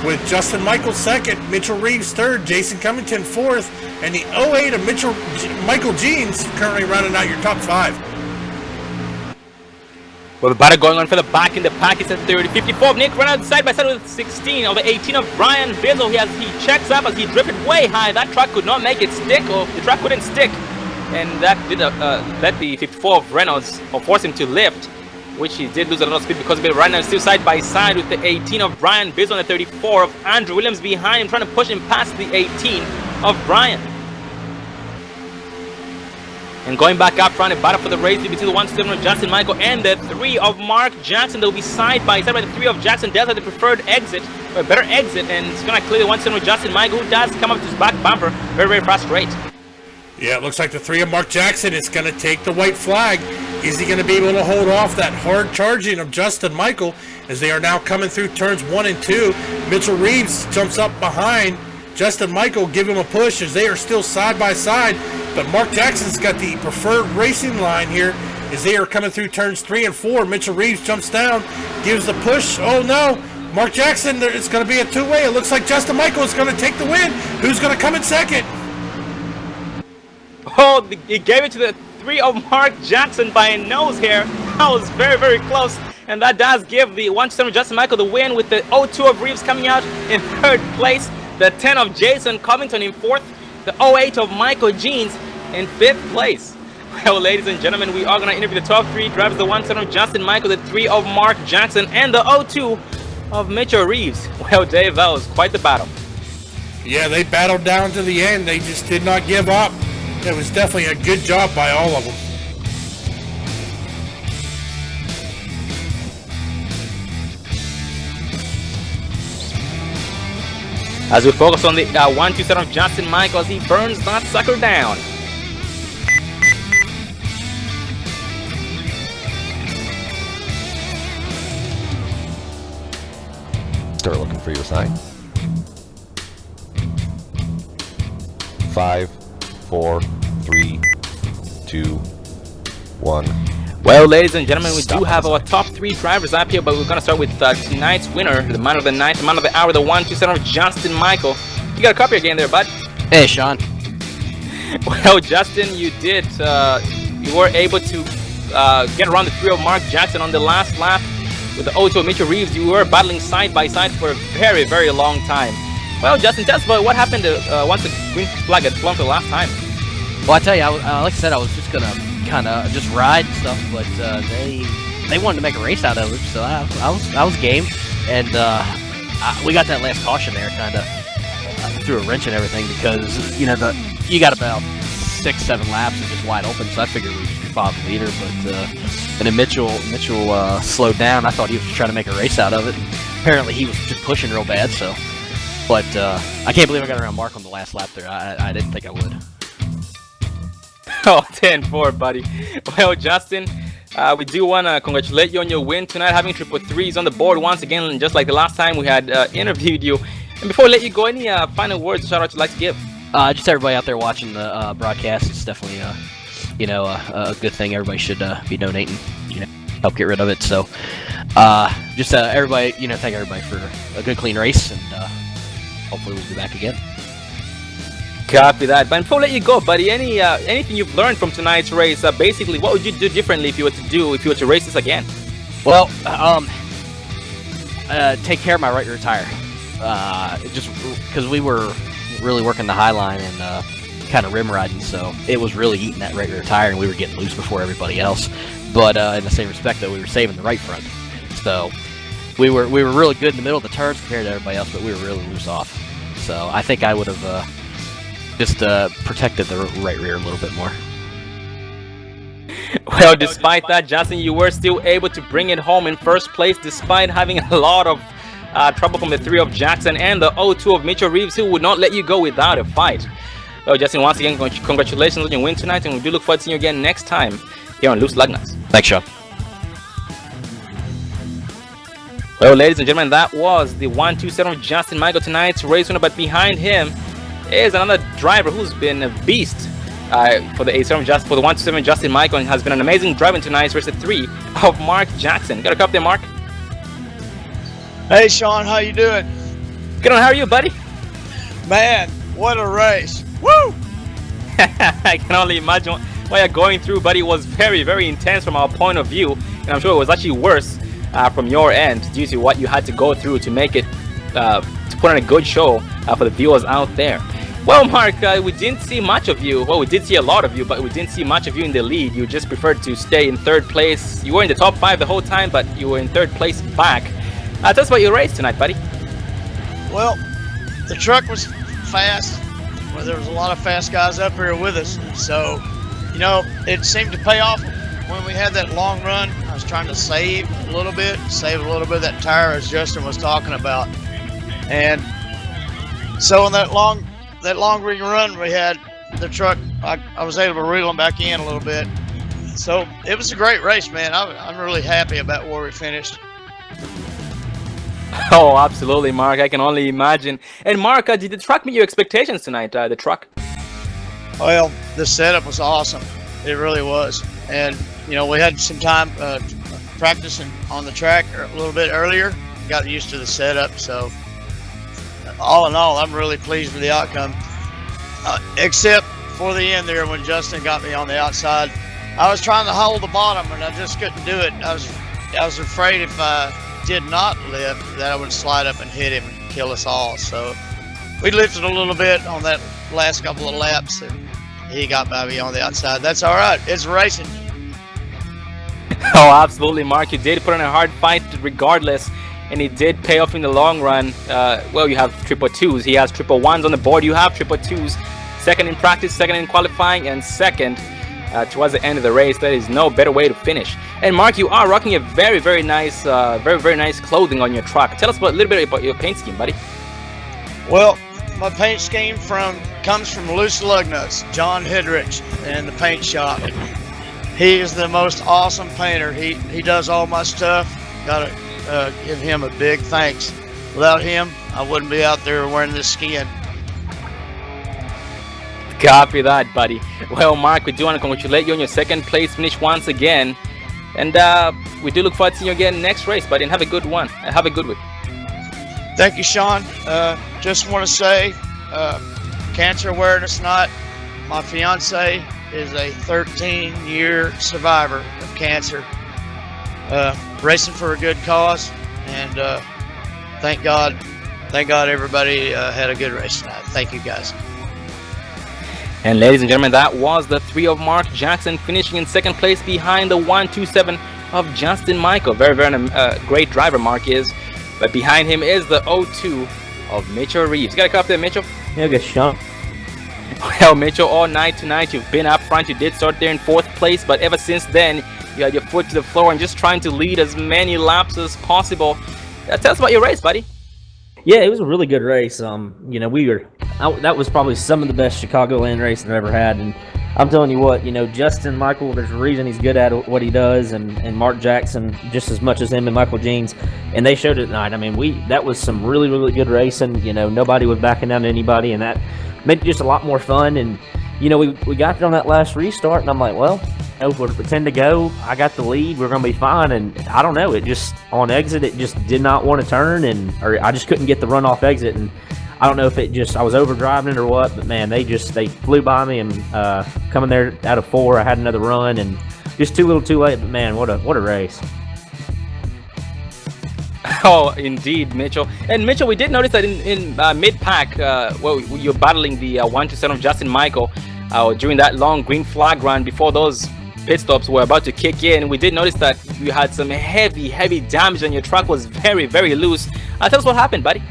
with Justin Michael second, Mitchell Reeves third, Jason Covington fourth, and the 0-8 of Michael Jeans currently running out your top 5. Well, the battle going on for the back in the pack. It's at 30. 54 of Nick Reynolds side by side with 16 of the 18 of Brian Bizzle. He checks up as he drifted way high. That truck could not make it stick, or the truck couldn't stick. And that did let the 54 of Reynolds, or force him to lift, which he did lose a lot of speed because of it. Right now, still side by side with the 18 of Brian Bizzle and the 34 of Andrew Williams behind him, trying to push him past the 18 of Brian. And going back up front, a battle for the race between the 1-7 of Justin Michael and the 3 of Mark Jackson. They'll be side by side by the 3 of Jackson. Delta, the preferred exit, or a better exit, and it's going to clear the 1-7 of Justin Michael, who does come up to his back bumper very, very fast straight. Yeah, it looks like the 3 of Mark Jackson is going to take the white flag. Is he going to be able to hold off that hard charging of Justin Michael as they are now coming through turns 1 and 2? Mitchell Reeves jumps up behind Justin Michael, give him a push as they are still side by side. But Mark Jackson's got the preferred racing line here as they are coming through turns 3 and 4. Mitchell Reeves jumps down, gives the push. Oh no, Mark Jackson, it's going to be a two-way. It looks like Justin Michael is going to take the win. Who's going to come in second? Oh, he gave it to the 3 of Mark Jackson by a nose hair. That was very, very close. And that does give the 1-7 of Justin Michael the win, with the 0-2 of Reeves coming out in 3rd place. The 10 of Jason Covington in 4th. The 0-8 of Michael Jeans in 5th place. Well, ladies and gentlemen, we are going to interview the top 3 drivers. The 1-7 of Justin Michael, the 3 of Mark Jackson, and the 0-2 of Mitchell Reeves. Well, Dave, that was quite the battle. Yeah, they battled down to the end. They just did not give up. It was definitely a good job by all of them. As we focus on the 1-2 of Justin Michael as he burns that sucker down. Start looking for your sign. 5, 4, 3, 2, 1. Well, ladies and gentlemen, we do have our top 3 drivers up here, but we're going to start with tonight's winner, the man of the night, the man of the hour, the 1-2 of Justin Michael. You got a copy again there, bud. Hey, Sean. Well, Justin, you did. You were able to get around the 3 of Mark Jackson on the last lap with the 0-2 of Mitchell Reeves. You were battling side by side for a very, very long time. Well, Justin, tell us about what happened once the green flag had flown for the last time. Well, I tell you, like I said, I was just gonna kind of just ride and stuff, but they wanted to make a race out of it, so I was game, and we got that last caution there, kind of threw a wrench and everything, because you got about 6-7 laps and just wide open, so I figured we'd just follow the leader, but and then Mitchell slowed down. I thought he was just trying to make a race out of it, and apparently he was just pushing real bad, so. But I can't believe I got around Mark on the last lap there. I didn't think I would. Oh, 10-4, buddy. Well, Justin, we do want to congratulate you on your win tonight, having triple threes on the board once again, just like the last time we had interviewed you. And before we let you go, any final words or shout-outs you'd like to give? Just everybody out there watching the broadcast. It's definitely, a good thing. Everybody should be donating, help get rid of it. So, just everybody, thank everybody for a good, clean race, and hopefully we'll be back again. Copy that. But before I let you go, buddy, anything you've learned from tonight's race? Basically, what would you do differently if you were to race this again? Well, take care of my right rear tire. Just because we were really working the high line and kind of rim riding, so it was really eating that right rear tire, and we were getting loose before everybody else. But in the same respect, though, we were saving the right front. So we were really good in the middle of the turns compared to everybody else, but we were really loose off. So I think I would have just protected the right rear a little bit more. Well, despite that, Justin, you were still able to bring it home in first place, despite having a lot of trouble from the 3 of Jackson and the 0-2 of Mitchell Reeves, who would not let you go without a fight. Well, Justin, once again, congratulations on your win tonight, and we do look forward to seeing you again next time here on Loose Lugnuts. Thanks, Sean. Well, ladies and gentlemen, that was the 1-2 of Justin Michael, tonight's race winner, but behind him is another driver who's been a beast for the 8-7 for the 1-2 Justin Michael, and has been an amazing driver in tonight's race at 3 of Mark Jackson. Got a cup there, Mark? Hey, Sean, how you doing? Good on, how are you, buddy? Man, what a race. Woo! I can only imagine what you're going through, buddy. It was very, very intense from our point of view. and I'm sure it was actually worse from your end due to what you had to go through to make it, to put on a good show for the viewers out there. Well, Mark, we didn't see much of you. Well, we did see a lot of you, but we didn't see much of you in the lead. You just preferred to stay in third place. You were in the top 5 the whole time, but you were in third place back. Tell us about your race tonight, buddy. Well, the truck was fast. Well, there was a lot of fast guys up here with us. So, you know, it seemed to pay off when we had that long run. I was trying to save a little bit of that tire as Justin was talking about. And so on that long ring run we had, the truck, I was able to reel them back in a little bit. So it was a great race, man. I'm really happy about where we finished. Oh, absolutely, Mark. I can only imagine. And Mark, did the truck meet your expectations tonight, the truck? Well, the setup was awesome. It really was. And, you know, we had some time practicing on the track a little bit earlier. Got used to the setup. So all in all, I'm really pleased with the outcome. Except for the end there when Justin got me on the outside. I was trying to hold the bottom and I just couldn't do it. I was afraid if I did not lift that I would slide up and hit him and kill us all. So we lifted a little bit on that last couple of laps and he got by me on the outside. That's all right. It's racing. Oh, absolutely, Mark. You did put in a hard fight regardless, and it did pay off in the long run. Well, you have triple twos. He has triple ones on the board. You have triple twos. Second in practice, second in qualifying, and second towards the end of the race. There is no better way to finish. And Mark, you are rocking a very, very nice clothing on your truck. Tell us a little bit about your paint scheme, buddy. Well, my paint scheme comes from Loose Lugnuts, John Hedrich, in the paint shop. He is the most awesome painter. He does all my stuff. Gotta give him a big thanks. Without him, I wouldn't be out there wearing this skin. Copy that, buddy. Well, Mark, we do want to congratulate you on your second place finish once again. And we do look forward to seeing you again next race, buddy. And have a good one. Have a good week. Thank you, Sean. Just want to say, Cancer Awareness Night. My fiance is a 13-year survivor of cancer. Racing for a good cause. And thank God everybody had a good race tonight. Thank you, guys. And ladies and gentlemen, that was the 3 of Mark Jackson finishing in second place behind the 127 of Justin Michael. Very, very great driver Mark is. But behind him is the 02 of Mitchell Reeves. You got a copy there, Mitchell? Yeah, good shot. Well, Mitchell, all night tonight you've been up front. You did start there in 4th place, but ever since then you had your foot to the floor and just trying to lead as many laps as possible. Tell us about your race, buddy. Yeah, it was a really good race. You know, that was probably some of the best Chicagoland racing I've ever had. And I'm telling you what, you know, Justin Michael, there's a reason he's good at what he does, and Mark Jackson just as much as him and Michael Jeans. And they showed it tonight. I mean, that was some really, really good racing. You know, nobody was backing down to anybody, and that made it just a lot more fun. And, you know, we got it on that last restart, and I'm like, well, you know, we're 10 to go. I got the lead. We're going to be fine. And I don't know. It just, on exit, it just did not want to turn, or I just couldn't get the run off exit. And I don't know if I was overdriving it or what, but man, they flew by me, and coming there out of 4, I had another run, and just too little too late. But man, what a race. Oh, indeed, Mitchell. And Mitchell, we did notice that in mid-pack, well, you're battling the 127 of Justin Michael during that long green flag run before those pit stops were about to kick in. We did notice that you had some heavy damage on your truck. Was very, very loose. Tell us what happened, buddy.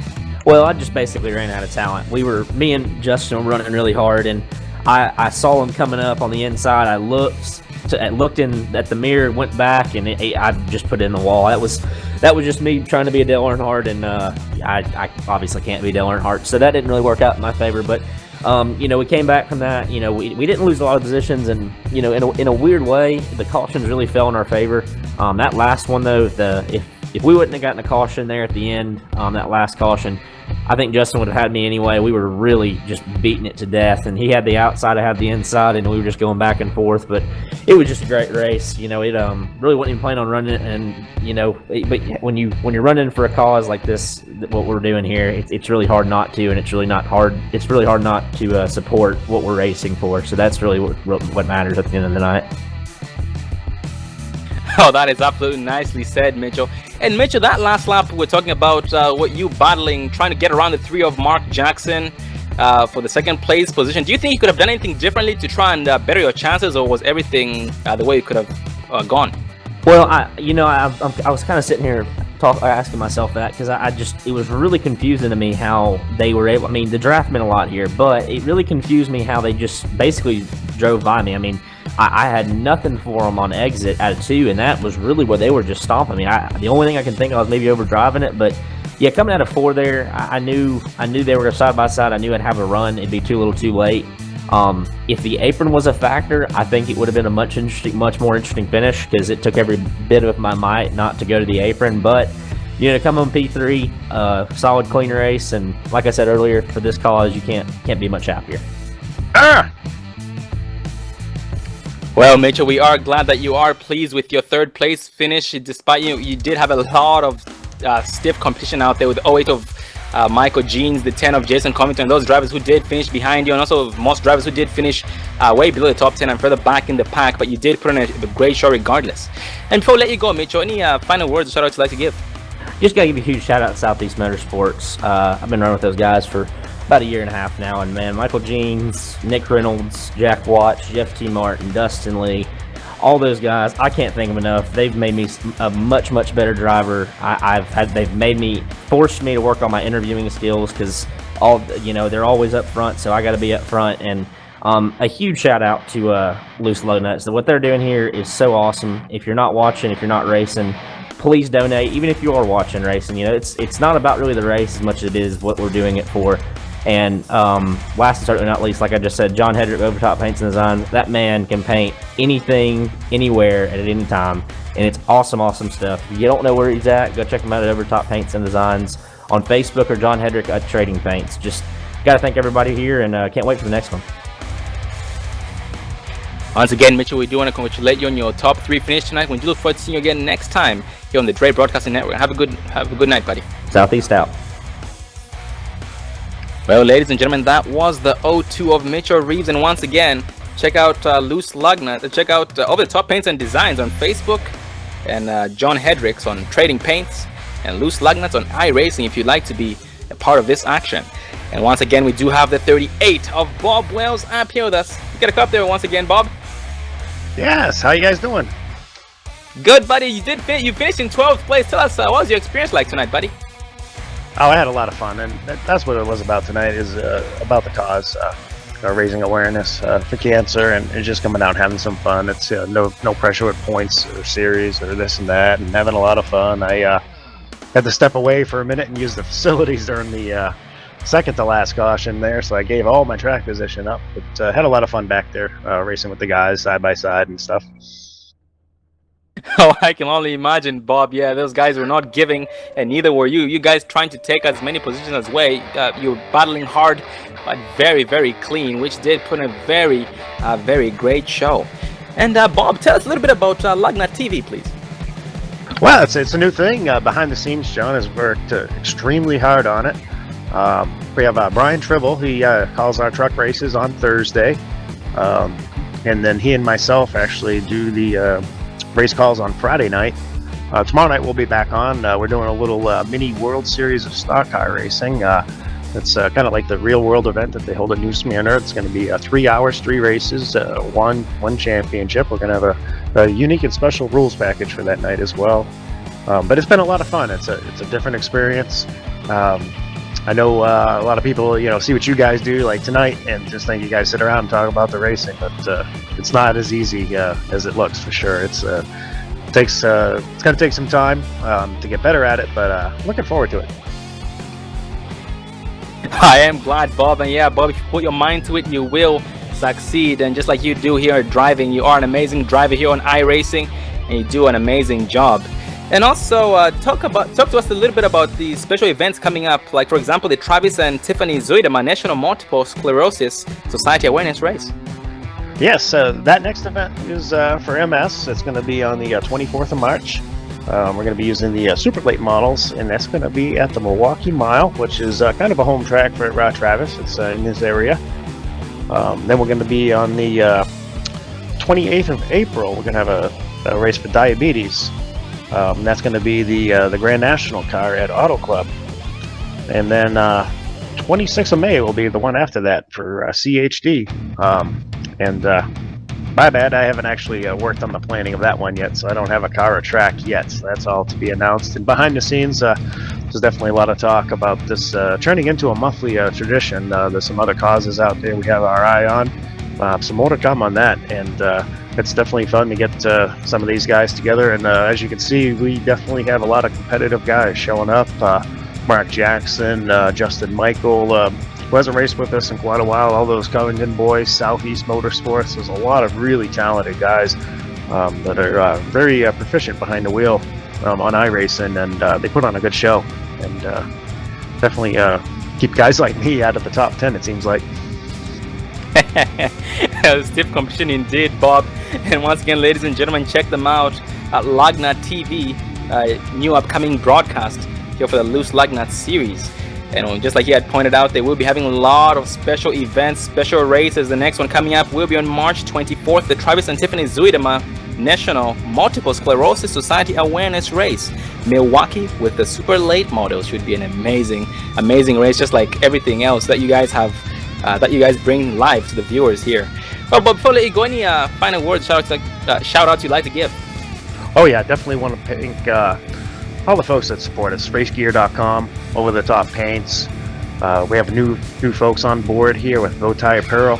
Well, I just basically ran out of talent. Me and Justin were running really hard, and I saw him coming up on the inside. I looked in at the mirror, went back, and I just put it in the wall. That was just me trying to be a Dale Earnhardt, and I obviously can't be Dale Earnhardt, so that didn't really work out in my favor. But you know, we came back from that. You know, we didn't lose a lot of positions, and you know, in a weird way, the cautions really fell in our favor. That last one though, if we wouldn't have gotten a caution there at the end, that last caution, I think Justin would have had me anyway. We were really just beating it to death, and he had the outside, I had the inside, and we were just going back and forth. But it was just a great race. You know, it really wasn't even planning on running it, and you know, but when you're running for a cause like this, what we're doing here, it's really hard not to, and it's really hard not to support what we're racing for. So that's really what matters at the end of the night. Oh, that is absolutely nicely said, Mitchell. And Mitchell, that last lap we're talking about what you battling, trying to get around the 3 of Mark Jackson for the second place position. Do you think you could have done anything differently to try and better your chances, or was everything the way it could have gone? Well, I was kind of sitting here asking myself that because it was really confusing to me how they were able. I mean, the draft meant a lot here, but it really confused me how they just basically drove by me. I mean, I had nothing for them on exit out of 2, and that was really where they were just stomping me. The only thing I can think of was maybe overdriving it, but yeah, coming out of 4 there, I knew they were side by side. I knew I'd have a run. It'd be too little, too late. If the apron was a factor, I think it would have been a much more interesting finish because it took every bit of my might not to go to the apron. But come on P3, solid, clean race, and like I said earlier, for this cause, you can't be much happier. Well, Mitchell, we are glad that you are pleased with your 3rd place finish, despite you did have a lot of stiff competition out there with the 08 of Michael Jeans, the 10 of Jason Covington, those drivers who did finish behind you, and also most drivers who did finish way below the top 10 and further back in the pack, but you did put in a great show regardless. And before we let you go, Mitchell, any final words or shout outs you'd like to give? Just gotta give a huge shout out to Southeast Motorsports. I've been running with those guys for about a year and a half now, and man, Michael Jeans, Nick Reynolds, Jack Watts, Jeff T. Martin, Dustin Lee, all those guys, I can't thank them enough. They've made me a much better driver. They've forced me to work on my interviewing skills because they're always up front, so I got to be up front. And a huge shout out to Loose Lugnuts. What they're doing here is so awesome. If you're not watching, if you're not racing, please donate. Even if you are watching racing, it's not about really the race as much as it is what we're doing it for. And last and certainly not least, like I just said, John Hedrick, Overtop Paints and Design. That man can paint anything, anywhere, at any time, and it's awesome stuff. If you don't know where he's at, go check him out at Overtop Paints and Designs on Facebook or John Hedrick at Trading Paints. Just got to thank everybody here, and can't wait for the next one. Once again, Mitchell, we do want to congratulate you on your top 3 finish tonight. We do look forward to seeing you again next time here on the Dre Broadcasting Network. Have a good night, buddy. Southeast out. Well, ladies and gentlemen, that was the 02 of Mitchell Reeves, and once again, check out Loose Lugnuts. Check out Over the Top Paints and Designs on Facebook, and John Hedricks on Trading Paints, and Loose Lugnuts on iRacing if you'd like to be a part of this action. And once again, we do have the 38 of Bob Wells up here with us. You got a cup there once again, Bob. Yes, how you guys doing? Good, buddy. You finished in 12th place. Tell us, what was your experience like tonight, buddy? Oh, I had a lot of fun, and that's what it was about tonight, is about the cause, raising awareness for cancer, and just coming out and having some fun. It's no pressure with points or series or this and that, and having a lot of fun. I had to step away for a minute and use the facilities during the second to last caution there, so I gave all my track position up, but had a lot of fun back there racing with the guys side by side and stuff. Oh, I can only imagine, Bob. Yeah, those guys were not giving, and neither were you. You guys trying to take as many positions as way. You were battling hard, but very clean, which did put in a very great show. And Bob, tell us a little bit about Lugnut TV, please. Well, it's a new thing. Behind the scenes, John has worked extremely hard on it. We have Brian Tribble. He calls our truck races on Thursday, and then he and myself actually do the race calls on Friday night. Tomorrow night we'll be back on. We're doing a little mini World Series of stock car racing. It's kind of like the real world event that they hold at New Smyrna. It's going to be 3 hours, 3 races, one championship. We're going to have a unique and special rules package for that night as well. But it's been a lot of fun. It's a different experience. I know a lot of people, see what you guys do like tonight and just think you guys sit around and talk about the racing, but it's not as easy as it looks, for sure. It's going to take some time to get better at it, but looking forward to it. I am glad, Bob, and yeah, Bob, if you put your mind to it, you will succeed. And just like you do here at driving, you are an amazing driver here on iRacing, and you do an amazing job. And also, talk to us a little bit about the special events coming up, like, for example, the Travis and Tiffany Zuidema National Multiple Sclerosis Society Awareness Race. Yes, that next event is for MS. It's going to be on the 24th of March. We're going to be using the super late models, and that's going to be at the Milwaukee Mile, which is kind of a home track for Travis. It's in this area. Then we're going to be on the 28th of April. We're going to have a race for diabetes. That's going to be the Grand National car at Auto Club. And then 26th of May will be the one after that for CHD. My bad, I haven't actually worked on the planning of that one yet, so I don't have a car or track yet. So that's all to be announced. And behind the scenes, there's definitely a lot of talk about this turning into a monthly tradition. There's some other causes out there we have our eye on. Some more to come on that, and it's definitely fun to get some of these guys together. And as you can see, we definitely have a lot of competitive guys showing up. Mark Jackson, Justin Michael, who hasn't raced with us in quite a while, all those Covington boys, Southeast Motorsports. There's a lot of really talented guys that are very proficient behind the wheel on iRacing, and they put on a good show. And definitely keep guys like me out of the top 10, it seems like. Stiff competition indeed, Bob. And once again, ladies and gentlemen, check them out at Lugnut TV, new upcoming broadcast here for the Loose Lugnuts series. And just like he had pointed out, they will be having a lot of special events, special races. The next one coming up will be on March 24th, the Travis and Tiffany Zuidema National Multiple Sclerosis Society Awareness Race. Milwaukee with the super late models should be an amazing race, just like everything else that you guys have, that you guys bring live to the viewers here. But before let you go, any final words, shout outs you'd like to give? Oh yeah, definitely want to thank all the folks that support us. Racegear.com, Over the Top Paints. We have new folks on board here with Bowtie Apparel.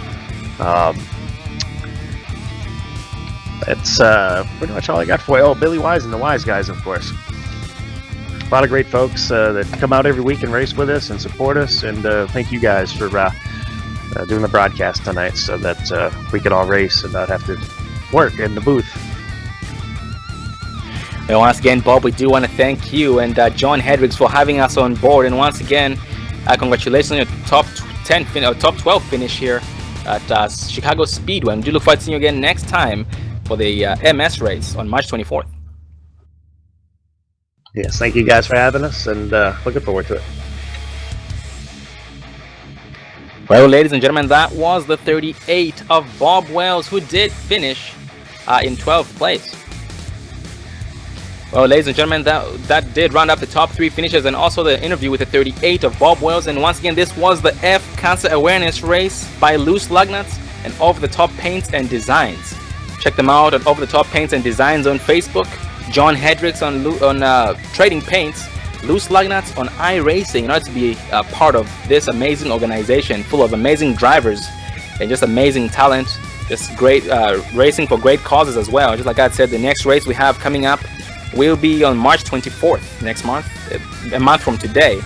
That's pretty much all I got for you. Oh, Billy Wise and the Wise Guys, of course. A lot of great folks that come out every week and race with us and support us. And thank you guys for doing the broadcast tonight so that we could all race and not have to work in the booth. And once again, Bob, we do want to thank you and John Hedrigs for having us on board. And once again, congratulations on your top 12 finish here at Chicago Speedway. And we do look forward to seeing you again next time for the MS race on March 24th. Yes, thank you guys for having us, and looking forward to it. Well, ladies and gentlemen, that was the 38 of Bob Wells, who did finish in 12th place. Well, ladies and gentlemen, that did round up the top 3 finishes and also the interview with the 38 of Bob Wells. And once again, this was the F Cancer Awareness Race by Loose Lugnuts and Over the Top Paints and Designs. Check them out at Over the Top Paints and Designs on Facebook, John Hedrigs on Trading Paints, Loose Lugnuts on iRacing, in order to be a part of this amazing organization full of amazing drivers and just amazing talent, just great racing for great causes as well. Just like I said, the next race we have coming up will be on March 24th, next month, a month from today.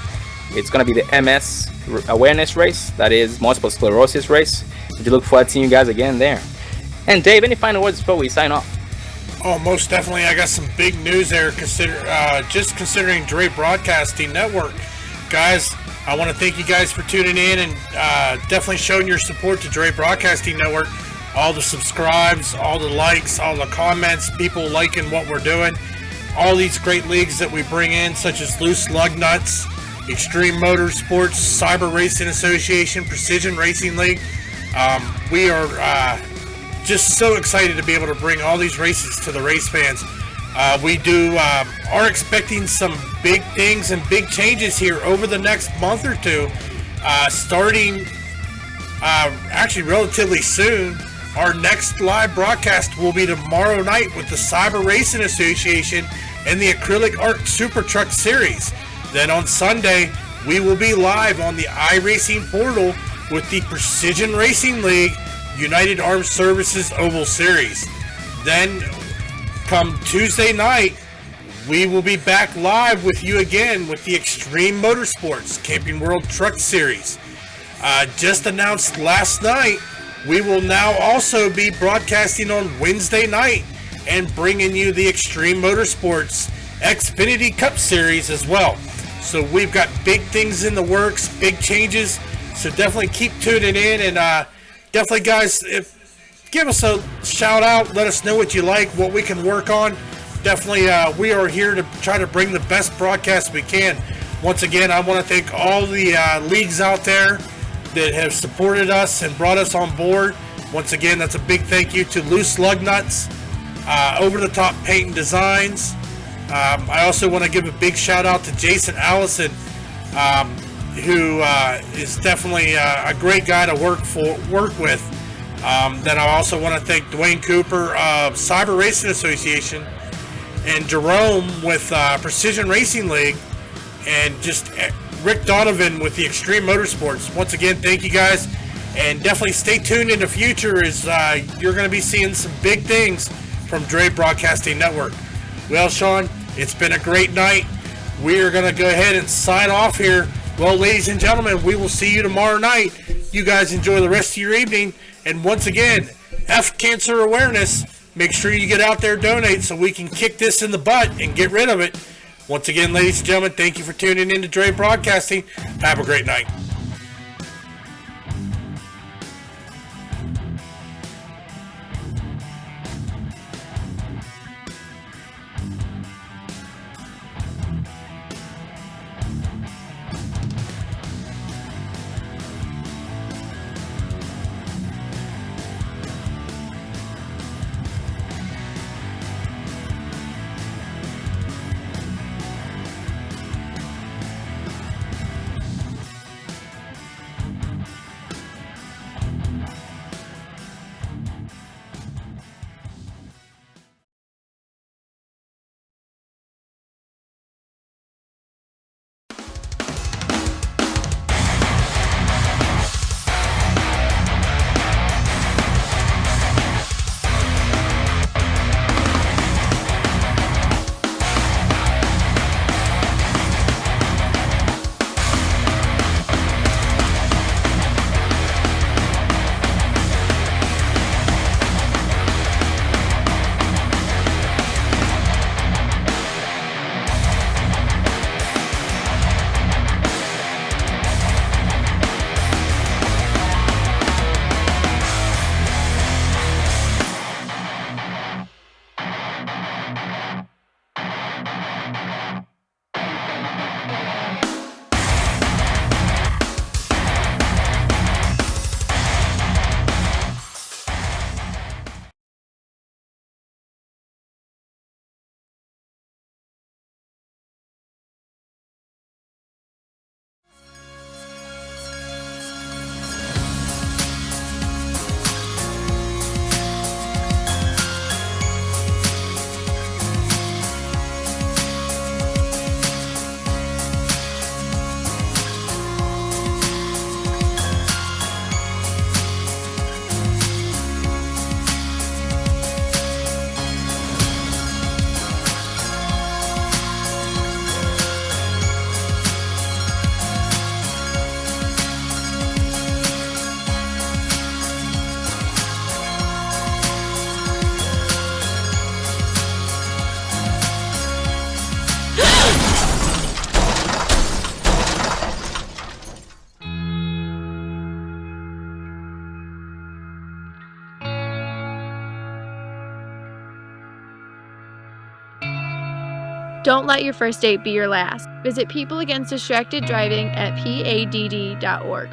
It's going to be the MS awareness race, that is multiple sclerosis race. We look forward to seeing you guys again there. And Dave, any final words before we sign off? Oh, most definitely. I got some big news there. Just considering Dre Broadcasting Network, guys. I want to thank you guys for tuning in and definitely showing your support to Dre Broadcasting Network. All the subscribes, all the likes, all the comments, people liking what we're doing. All these great leagues that we bring in, such as Loose Lugnuts, Extreme Motorsports, Cyber Racing Association, Precision Racing League. We are just so excited to be able to bring all these races to the race fans. We are expecting some big things and big changes here over the next month or two, starting actually relatively soon. Our next live broadcast will be tomorrow night with the Cyber Racing Association and the Acrylic Arc Super Truck Series. Then on Sunday, we will be live on the iRacing portal with the Precision Racing League United Armed Services Oval Series. Then, come Tuesday night, we will be back live with you again with the Extreme Motorsports Camping World Truck Series. Just announced last night, we will now also be broadcasting on Wednesday night and bringing you the Extreme Motorsports Xfinity Cup Series as well. So we've got big things in the works, big changes. So definitely keep tuning in, and definitely, guys, give us a shout out. Let us know what you like, what we can work on. Definitely, we are here to try to bring the best broadcast we can. Once again, I want to thank all the leagues out there that have supported us and brought us on board. Once again, that's a big thank you to Loose Lugnuts, over-the-top paint and designs. I also want to give a big shout out to Jason Allison, who is definitely a great guy to work with. Then I also want to thank Dwayne Cooper of Cyber Racing Association and Jerome with Precision Racing League, and just Rick Donovan with the Extreme Motorsports. Once again, thank you guys, and definitely stay tuned in the future as you're going to be seeing some big things from Dre Broadcasting Network. Well, Sean, it's been a great night. We are going to go ahead and sign off here. Well, ladies and gentlemen, we will see you tomorrow night. You guys enjoy the rest of your evening. And once again, F cancer awareness. Make sure you get out there, donate, so we can kick this in the butt and get rid of it. Once again, ladies and gentlemen, thank you for tuning in to Dre Broadcasting. Have a great night. Don't let your first date be your last. Visit People Against Distracted Driving at PADD.org.